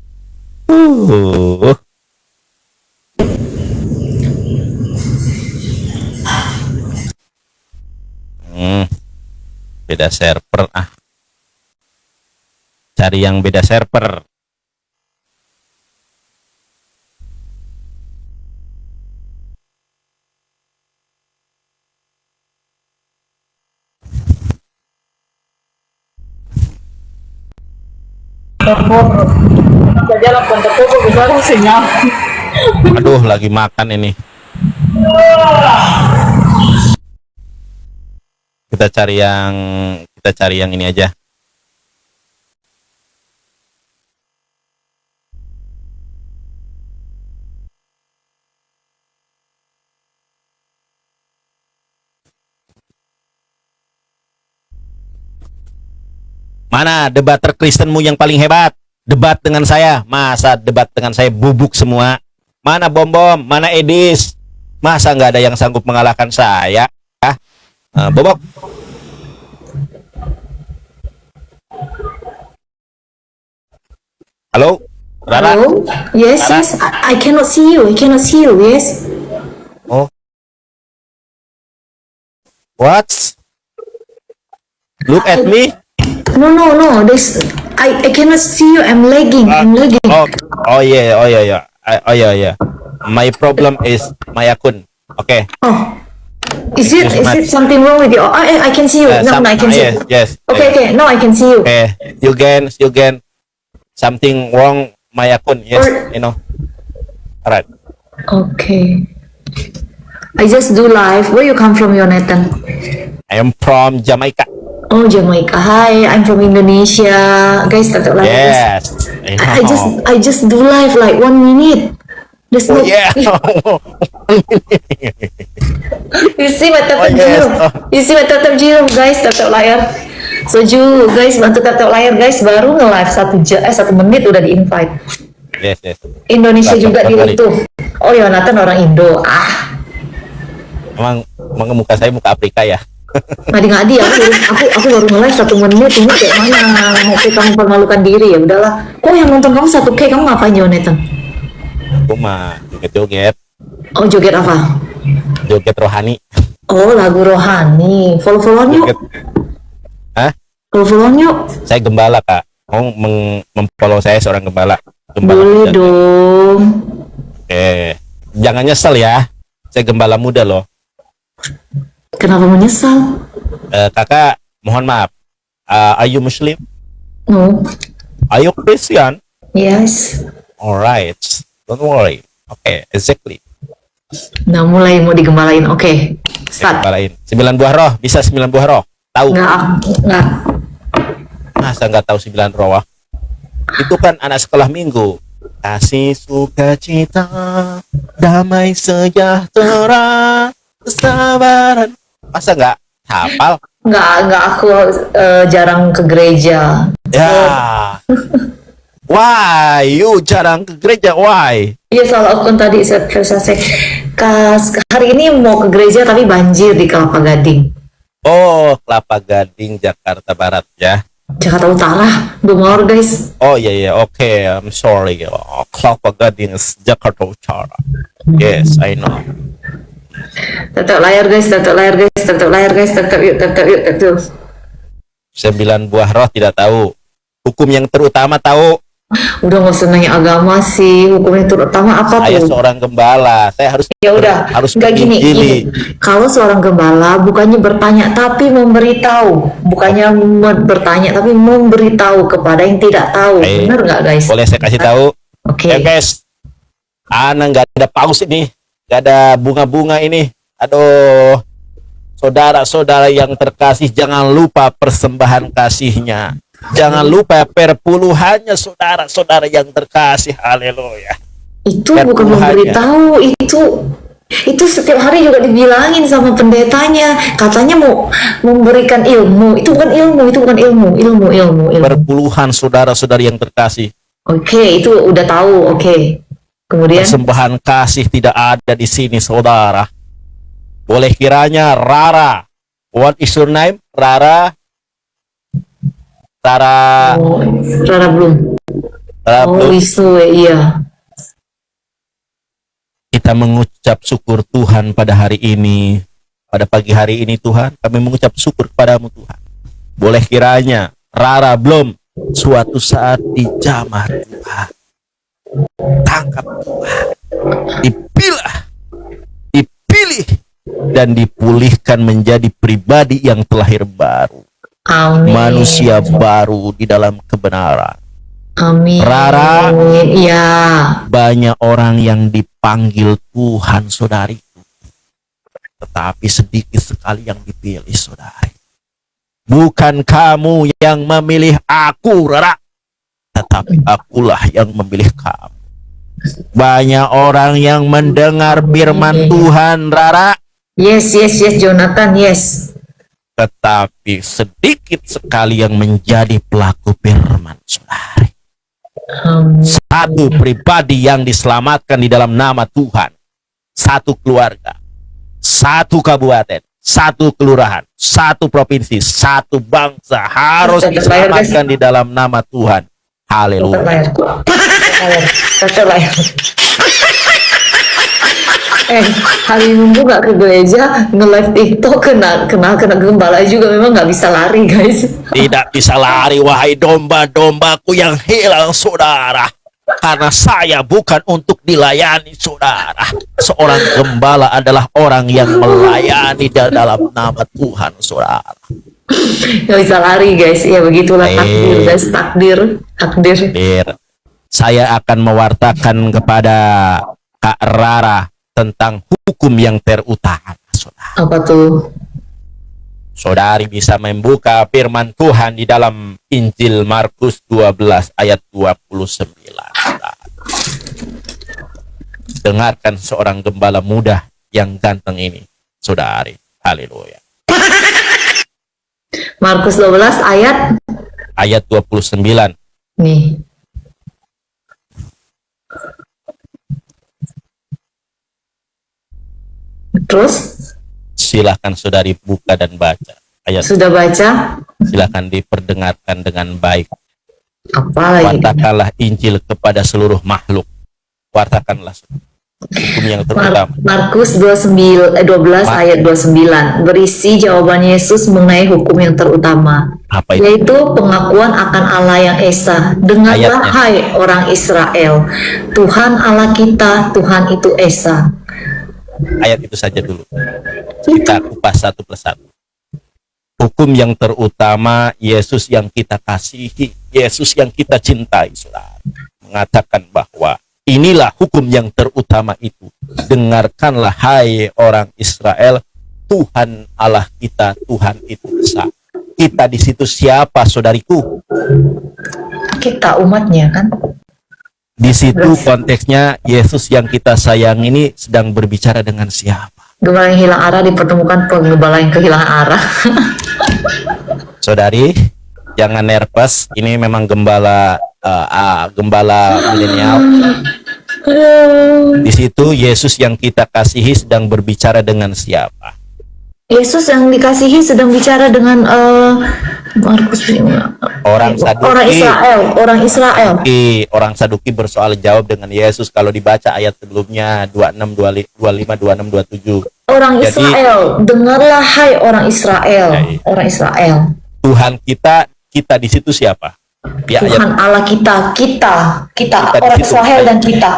Beda server ah. Cari yang beda server. Aduh, lagi makan ini. Kita cari yang ini aja. Mana debater Kristenmu yang paling hebat? Debat dengan saya. Masa debat dengan saya bubuk semua? Mana Bom-Bom? Mana Edis? Masa nggak ada yang sanggup mengalahkan saya? Bobok. Halo? Rara? Hello? Yes, Rara? yes. I cannot see you. I cannot see you. Yes. Oh. What? Look at me. No, no, no. This. I cannot see you. I'm lagging. I'm lagging. Oh yeah. Oh yeah. My problem is my akun. Okay. Oh. Is Excuse it me. something wrong with you? Oh, I can see you. No, I can see. Yes. Okay. Now I can see you. Okay. You can. Something wrong my akun. Yes. You know. Alright. Okay. I just do live. Where you come from, Yonatan? I am from Jamaica. Oh, Jamaica. Hi, I'm from Indonesia. Guys, tato live. Yes. I just do live like 1 minute. There's no. Oh yeah. You see my tatap Oh, yes. jiru. Oh. You see my tatap jiru, guys, tatap layar. Soju, guys, bantu tatap layar, guys. Baru nge-live 1 menit udah di-invite. Yes. Indonesia Langsung juga di kembali. itu. Oh, Yonatan orang Indo. Emang muka saya muka Afrika ya. Ngadi-ngadi aku baru mulai 1 menit ini kayak mana mau kita mempermalukan diri ya udahlah. Kok yang nonton kamu 1K, kamu ngapain Jonathan? Aku mah joget-joget, Oh joget apa? joget rohani. Oh lagu rohani. Follow-followan yuk. Joget. Hah? Follow-followan yuk. Saya gembala, Kak. Mau memfollow saya seorang gembala. Gembala Boleh muda. dong. Jangan nyesel ya. Saya gembala muda loh. Kenapa menyesal? Kakak, mohon maaf. Are you Muslim? No. Are you Christian? Yes. Alright. Don't worry. Okay, exactly. Nah mulai mau digembalain. Oke. Start. Gembalain. 9 buah roh. Bisa 9 buah roh? Tahu? Nggak. Masa nggak tahu 9 roh? Itu kan anak sekolah minggu. Kasih sukacita, damai sejahtera, kesabaran. Masa nggak hafal? Nggak aku jarang ke gereja. Ya. Why? You jarang ke gereja? Why? Iya soal aku kan tadi hari ini mau ke gereja tapi banjir di Kelapa Gading. Oh, Kelapa Gading, Jakarta Barat ya. Jakarta Utara, Bogor guys. Oh iya, oke. I'm sorry. Oh, Kelapa Gading is Jakarta Utara. Yes, I know. Tetap layar guys, tetap layar guys, tetap layar guys, tetap yuk, tetap yuk, tetap. 9 buah roh tidak tahu. Hukum yang terutama tahu. Udah nggak usah nanya agama sih, hukumnya terutama apa Saya tuh? seorang gembala. Saya harus Ya udah, harus nggak gini. menginjili. Kalau seorang gembala bukannya bertanya tapi memberitahu, bukannya bertanya tapi memberitahu kepada yang tidak tahu. Baik. Benar nggak guys? Boleh saya kasih tahu? Oke. Ya guys, Ana nggak ada paus ini, nggak ada bunga-bunga ini. Aduh, saudara-saudara yang terkasih, jangan lupa persembahan kasihnya. Jangan lupa perpuluhannya, saudara-saudara yang terkasih. Haleluya. Itu Dan bukan Tuhannya. memberitahu, itu setiap hari juga dibilangin sama pendetanya, katanya mau memberikan ilmu. Itu bukan ilmu. Perpuluhan saudara-saudara yang terkasih. Oke, itu udah tahu. Oke. Kemudian Persembahan kasih tidak ada di sini, saudara. Boleh kiranya Rara. What is your name? Rara. oh, Rara belum. Rara Oh, belum. Wisnu, iya. Kita mengucap syukur Tuhan pada hari ini. Pada pagi hari ini Tuhan, kami mengucap syukur kepadamu Tuhan. Boleh kiranya Rara belum suatu saat dijamah Tuhan. Tangkap Tuhan. Dipilih dan dipulihkan menjadi pribadi yang terlahir baru. Amin. Manusia baru di dalam kebenaran. Amin. Rara. Iya. Banyak orang yang dipanggil Tuhan, saudariku. Tetapi sedikit sekali yang dipilih, saudari. Bukan kamu yang memilih aku, Rara. Tetapi akulah yang memilih kamu. Banyak orang yang mendengar firman Tuhan, Rara. Yes, Jonathan, yes. Tetapi sedikit sekali yang menjadi pelaku firman, saudari. Satu pribadi yang diselamatkan di dalam nama Tuhan. Satu keluarga. Satu kabupaten. Satu kelurahan. Satu provinsi. Satu bangsa harus diselamatkan di dalam nama Tuhan. Haleluya. Tetap layar. Hari Minggu nggak ke gereja, nge-live TikTok, kena gembala juga, memang nggak bisa lari guys. Tidak bisa lari, wahai domba-dombaku yang hilang, saudara. Karena saya bukan untuk dilayani, saudara. Seorang gembala adalah orang yang melayani dalam nama Tuhan, saudara. Nggak bisa lari guys, ya begitulah takdir guys, takdir. Saya akan mewartakan kepada Kak Rara tentang hukum yang terutama, saudara. Apa tuh? Saudari bisa membuka firman Tuhan di dalam Injil Markus 12 ayat 29. Saudara. Dengarkan seorang gembala muda yang ganteng ini, saudari. Haleluya. Markus 12 ayat 29. nih. Terus Silahkan saudari buka dan baca ayat. Sudah baca? Silahkan diperdengarkan dengan baik. Apa lagi? Wartakanlah Injil kepada seluruh makhluk. Wartakanlah hukum yang terutama. Markus 12 ayat 29 berisi jawaban Yesus mengenai hukum yang terutama, Apa itu? yaitu pengakuan akan Allah yang Esa. Dengarlah Ayatnya. hai orang Israel, Tuhan Allah kita, Tuhan itu Esa. Ayat itu saja dulu. Kita kupas satu persatu. Hukum yang terutama, Yesus yang kita kasihi, Yesus yang kita cintai, saudara, mengatakan bahwa inilah hukum yang terutama itu. Dengarkanlah hai orang Israel, Tuhan Allah kita, Tuhan itu Esa. Kita di situ siapa, saudariku? Kita umatnya kan? Di situ konteksnya Yesus yang kita sayang ini sedang berbicara dengan siapa? Gembala yang hilang arah dipertemukan penggembala yang kehilangan arah. Saudari, jangan nervous. Ini memang gembala milenial. Di situ Yesus yang kita kasihi sedang berbicara dengan siapa? Yesus yang dikasihi sedang bicara dengan Markus Orang Saduki. orang Israel. Orang Saduki bersoal jawab dengan Yesus kalau dibaca ayat sebelumnya 26, 25, 26, 27. Orang Jadi, Israel, dengarlah hai orang Israel, Ya, orang Israel. Tuhan kita di situ siapa? Ya, Tuhan Allah kita di orang situ. Israel dan kita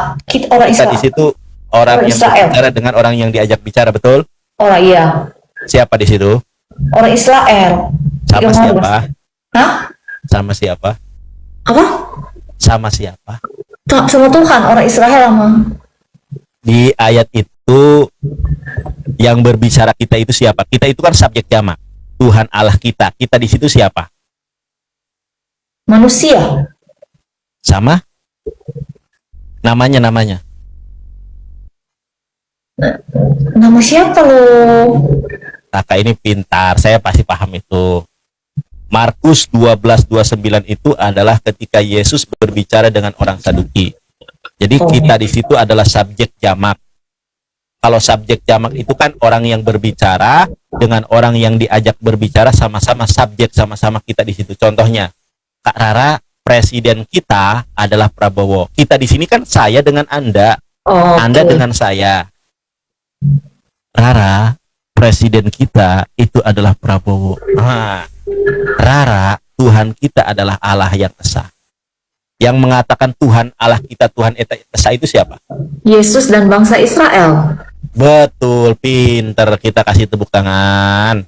orang kita di Israel. situ orang Orang yang Israel. berbicara dengan orang yang diajak bicara, betul? Orang iya, Siapa di situ? orang Israel. Sama Yang siapa? Hah? Sama siapa? Apa? Sama siapa? Sama Tuhan, orang Israel sama. Di ayat itu yang berbicara kita itu siapa? Kita itu kan subjek jamak. Tuhan Allah kita. Kita di situ siapa? Manusia. Sama? Namanya. Nama siapa lo? Kakak ini pintar, saya pasti paham itu. Markus 12:29 itu adalah ketika Yesus berbicara dengan orang Saduki. Jadi kita di situ adalah subjek jamak. Kalau subjek jamak itu kan orang yang berbicara dengan orang yang diajak berbicara, sama-sama subjek, sama-sama kita di situ. Contohnya, Kak Rara, presiden kita adalah Prabowo. Kita di sini kan saya dengan Anda, Anda dengan saya. Rara, presiden kita itu adalah Prabowo. Rara, Tuhan kita adalah Allah yang Esa. Yang mengatakan Tuhan Allah kita, Tuhan Esa itu siapa? Yesus dan bangsa Israel. Betul, pinter. Kita kasih tepuk tangan.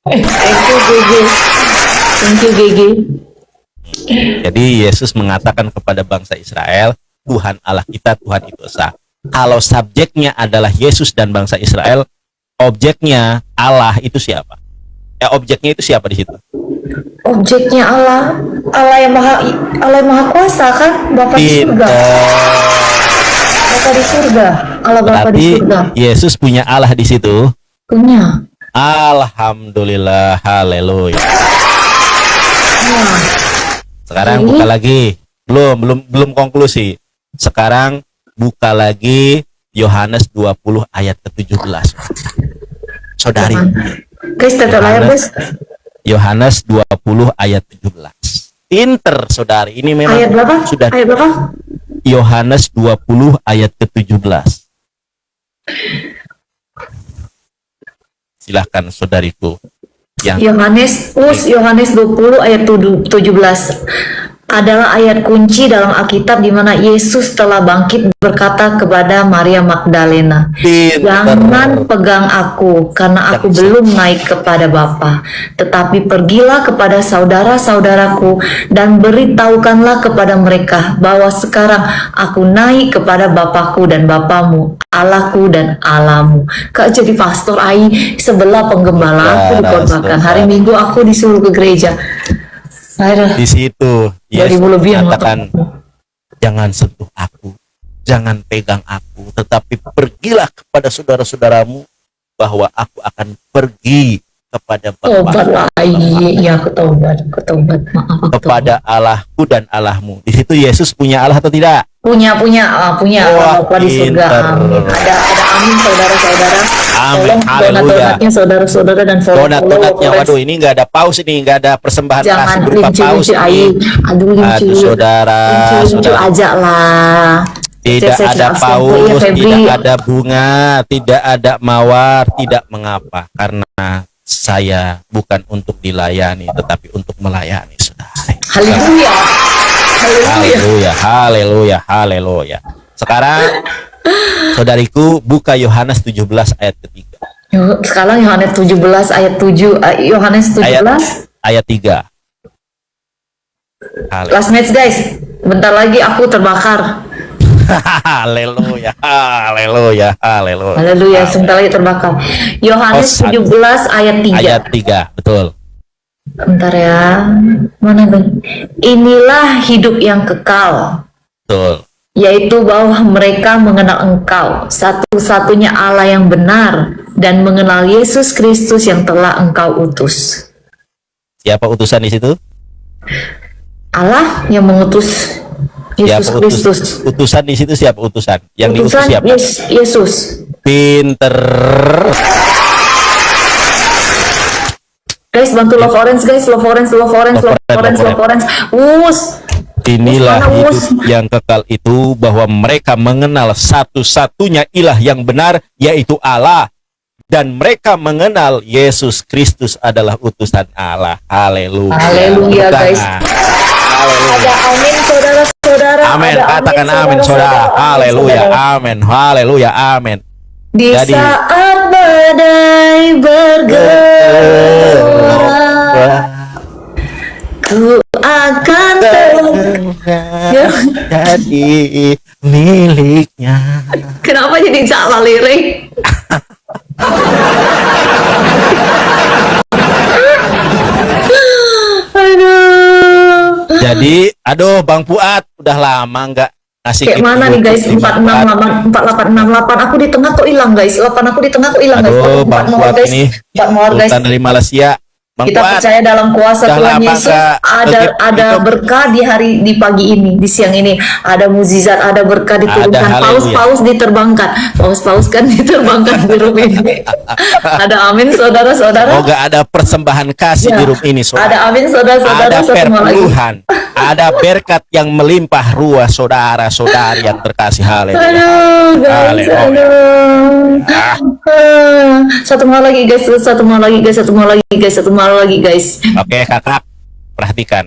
Thank you, Gigi. Thank you, Gigi. Jadi Yesus mengatakan kepada bangsa Israel, Tuhan Allah kita, Tuhan itu Esa. Kalau subjeknya adalah Yesus dan bangsa Israel, objeknya Allah itu siapa? Objeknya itu siapa di situ? Objeknya Allah, Allah yang maha kuasa kan, Bapa di surga. Bapa di surga, Allah Bapa di Berarti surga. Yesus punya Allah di situ. Punya. Alhamdulillah, haleluya. Nah, Sekarang ini buka lagi. Belum konklusi. Sekarang buka lagi Yohanes 20 ayat ke-17. Saudari, Guys, tetap layar, guys. Yohanes 20 ayat 17. Pinter, saudari. Ini memang Ayat berapa? sudah Ayat berapa? Yohanes 20 ayat ke-17. Silahkan saudariku. Yohanes 20 ayat 17 adalah ayat kunci dalam Alkitab di mana Yesus telah bangkit berkata kepada Maria Magdalena, "Jangan pegang aku karena aku belum naik kepada Bapa, tetapi pergilah kepada saudara-saudaraku dan beritahukanlah kepada mereka bahwa sekarang aku naik kepada Bapakku dan Bapamu, Allahku dan Allahmu." Kak jadi pastor Ai sebelah penggembala aku dikorbankan. Hari Minggu aku disuruh ke gereja. Di situ Yesus 2000 lebih yang mengatakan, jangan sentuh aku, jangan pegang aku, tetapi pergilah kepada saudara-saudaramu bahwa aku akan pergi kepada Tobat Bapa, lah, iya aku tobat, maaf aku kepada Allahku dan Allahmu. Di situ Yesus punya Allah atau tidak? punya Wah, Bapa di surga. pinter. Amin. Ada amin saudara-saudara. Amin. Tolong Haleluya. donat-donatnya saudara-saudara dan Donat-donatnya, follow. waduh, ini nggak ada paus, ini nggak ada persembahan kasih Jangan berupa paus lucu-lucu ini. aduh lucu. Aduh, saudara, Lucu saudara. aja lah. Tidak Saya ada jelaskan. paus, Iya, Febri. tidak ada bunga, tidak ada mawar, tidak mengapa. Karena saya bukan untuk dilayani, tetapi untuk melayani, saudara. Haleluya. Haleluya. Haleluya, haleluya, haleluya. Sekarang, saudariku, buka Yohanes 17 ayat ketiga. Yuk, sekarang Yohanes 17 ayat 7. Yohanes 17. Ayat 3. Haleluya. Last match guys. Bentar lagi aku terbakar. Haleluya, haleluya, haleluya. Haleluya, sebentar lagi terbakar. Yohanes Oh, 17 ayat 3. Ayat 3, betul. Bentar ya. Mana Bang? Inilah hidup yang kekal, Betul. yaitu bahwa mereka mengenal Engkau, satu-satunya Allah yang benar, dan mengenal Yesus Kristus yang telah Engkau utus. Siapa utusan di situ? Allah yang mengutus Yesus Siapa Kristus. utusan di situ, siapa utusan? Yang diutus Utusan siapa? Yesus. Pinter. Guys, bantu love orange guys, love orange. Inilah Mana hidup Us? yang kekal itu, bahwa mereka mengenal satu-satunya ilah yang benar, yaitu Allah, dan mereka mengenal Yesus Kristus adalah utusan Allah. Haleluya. Haleluya, Tepuk guys. tangan. Ada amin saudara-saudara. Amin, Ada katakan amin, saudara. Haleluya, amin, haleluya, amin. Di Jadi- saat badai bergelora, ku akan jadi miliknya. Kenapa jadi salah lirik? Aduh. Jadi, aduh, Bang Fuad, udah lama nggak ngasih Kayak gift mana nih guys? 468. 4668 aku di tengah kok hilang guys. 8 aku di tengah kok hilang guys. Aduh, Empat Bang mawar, Fuad guys. ini Empat mawar, guys. Sultan dari Malaysia. Bang Kita Fuad, percaya dalam kuasa udah Tuhan lama Yesus. nggak Ada hidup. berkah di pagi ini, di siang ini. Ada mukjizat, ada berkah diturunkan. Ada, haleluya. Paus diterbangkan. Paus kan diterbangkan di room ini. Ada amin saudara-saudara. semoga ada persembahan kasih Ya. di room ini, saudara. Ada amin saudara-saudara. Ada Satu mau lagi. perpuluhan, ada berkat yang melimpah ruah saudara-saudari yang terkasih. Haleluya. Aduh, guys, Haleluya. aduh. Satu mau lagi guys, satu mau lagi guys. Oke, kakak, perhatikan.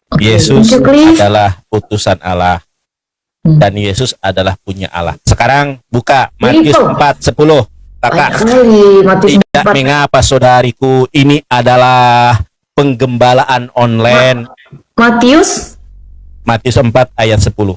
Oke, Yesus thank you, Cliff. adalah utusan Allah, dan Yesus adalah punya Allah. Sekarang buka Matius People. 4:10. Kakak, Banyak kali Matius tidak 4. mengapa saudariku, ini adalah penggembalaan online. Matius Matius 4 ayat 10.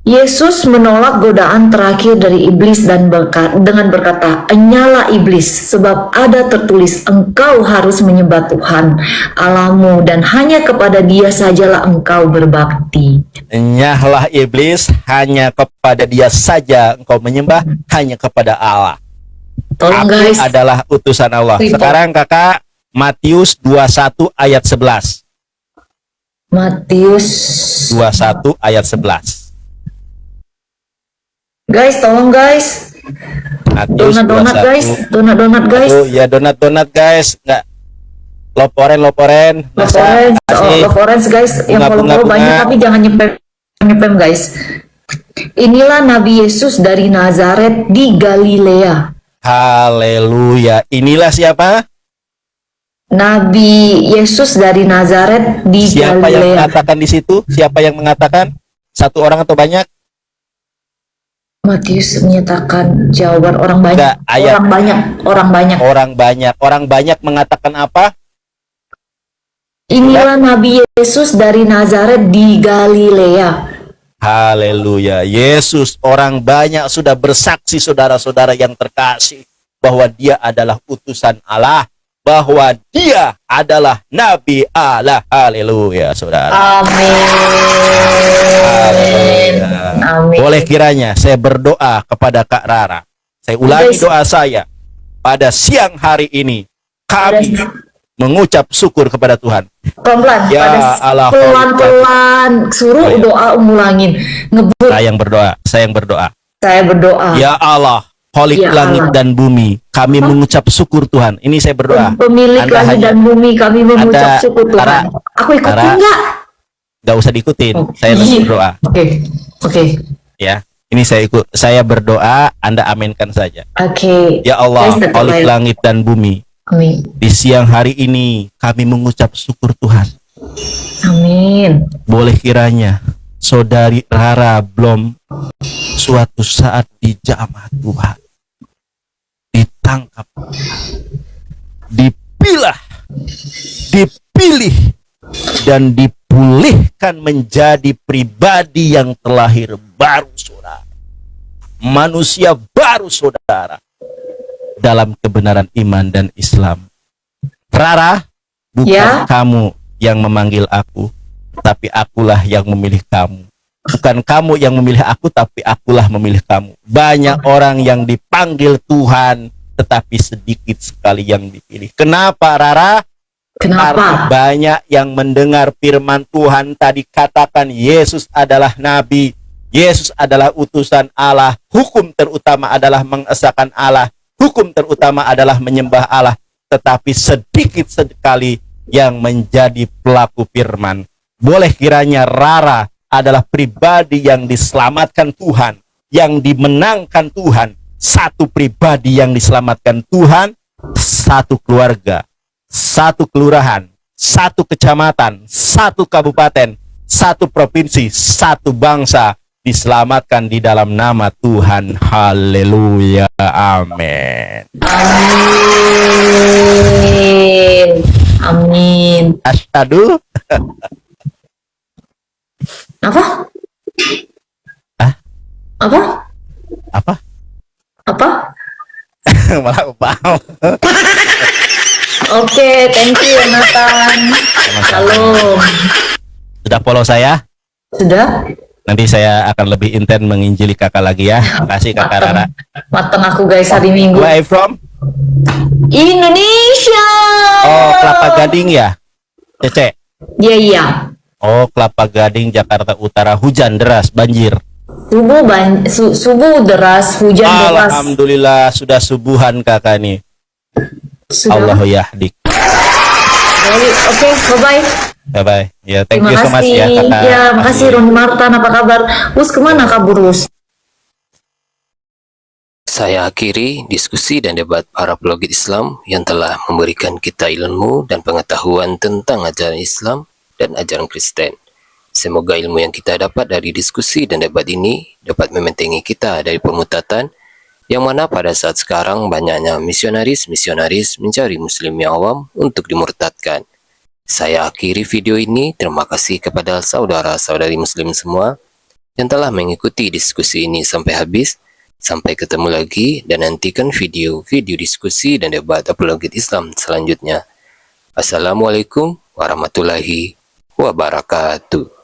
Yesus menolak godaan terakhir dari iblis dan dengan berkata, "Enyalah iblis, sebab ada tertulis, engkau harus menyembah Tuhan Allahmu dan hanya kepada Dia sajalah engkau berbakti." Nyahlah iblis, hanya kepada Dia saja engkau menyembah, hanya kepada Allah. Tolong Aku guys, adalah utusan Allah. People. Sekarang kakak, Matius 21 ayat 11. Matius 21 ayat 11. guys, tolong guys, Matius donat 21. guys, donat guys. Aduh, ya donat guys, nggak loporen. Love Masa orange, kasih love orange guys, yang bunga-bunga. follow banyak tapi jangan nyepem guys. Inilah Nabi Yesus dari Nazaret di Galilea. Haleluya. Inilah siapa? Nabi Yesus dari Nazaret di Siapa yang Galilea. mengatakan di situ? Siapa yang mengatakan? Satu orang atau banyak? Matius menyatakan jawaban orang banyak. Enggak, ayat. Orang banyak. Orang banyak mengatakan apa? Inilah Nabi Yesus dari Nazaret di Galilea. Haleluya. Yesus, orang banyak sudah bersaksi, saudara-saudara yang terkasih, bahwa Dia adalah utusan Allah, bahwa dia adalah Nabi Allah. Haleluya, saudara. Amin. Amin. Boleh kiranya saya berdoa kepada Kak Rara. Saya ulangi Guys. doa saya. Pada siang hari ini, kami mengucap syukur kepada Tuhan. Pelan-pelan. Ya Allah. Pelan-pelan. Suruh Oh, ya. doa ulangin. Ngebut. Saya yang berdoa. Saya berdoa. Ya Allah, Kholik Ya langit Allah. dan bumi, kami mengucap syukur Tuhan. Ini saya berdoa. Pemilik Anda langit hanya- dan bumi, kami mengucap Anda- syukur Tuhan. Ara, Aku ikutin Ara. nggak? Gak usah diikutin. Saya Iya. lagi berdoa. Oke. Oke. Ya, ini saya berdoa. Anda aminkan saja. Oke. Ya Allah, Guys, Kholik baik. langit dan bumi, Amin. di siang hari ini kami mengucap syukur Tuhan. Amin. Boleh kiranya saudari Rara Blom suatu saat dijamah Tuhan, ditangkap, dipilah, dipilih, dan dipulihkan menjadi pribadi yang terlahir baru, saudara. Manusia baru, saudara, dalam kebenaran iman dan Islam. Rara, bukan Ya. kamu yang memanggil aku, tapi akulah yang memilih kamu. Bukan kamu yang memilih aku, tapi akulah memilih kamu. Banyak orang yang dipanggil Tuhan, tetapi sedikit sekali yang dipilih. Kenapa, Rara? Karena Kenapa? banyak yang mendengar firman Tuhan tadi katakan Yesus adalah Nabi, Yesus adalah utusan Allah, hukum terutama adalah mengesahkan Allah, hukum terutama adalah menyembah Allah, tetapi sedikit sekali yang menjadi pelaku firman. Boleh kiranya Rara adalah pribadi yang diselamatkan Tuhan, yang dimenangkan Tuhan, satu pribadi yang diselamatkan Tuhan, satu keluarga, satu kelurahan, satu kecamatan, satu kabupaten, satu provinsi, satu bangsa diselamatkan di dalam nama Tuhan. Haleluya. Amin. Amin. Amin. Asyhadu. Apa? Ah? Apa? Apa? Apa? Malah paham. Oke, thank you Nathan. Shalom. Sudah follow saya? Sudah? Nanti saya akan lebih intens menginjili kakak lagi ya. Makasih kakak Rara. Mateng aku guys hari Minggu. Where are you from? Indonesia. Oh, Kelapa Gading ya? Cece? Iya, iya. Oh, Kelapa Gading, Jakarta Utara. Hujan deras, banjir. Subuh deras, hujan deras. Alhamdulillah sudah subuhan kakak nih. Sudah. Allahu yahdik. Oke, bye-bye. Bye bye. Ya, thank Terima you so much kasih. ya kakak. Ya, makasih Roni Martan, apa kabar? Us kemana kabur Us? Saya akhiri diskusi dan debat para pelogit Islam yang telah memberikan kita ilmu dan pengetahuan tentang ajaran Islam dan ajaran Kristen. Semoga ilmu yang kita dapat dari diskusi dan debat ini dapat membentengi kita dari pemutatan yang mana pada saat sekarang banyaknya misionaris-misionaris mencari muslim yang awam untuk dimurtadkan. Saya akhiri video ini. Terima kasih kepada saudara-saudari muslim semua yang telah mengikuti diskusi ini sampai habis. Sampai ketemu lagi dan nantikan video-video diskusi dan debat apologet Islam selanjutnya. Assalamualaikum warahmatullahi wabarakatuh.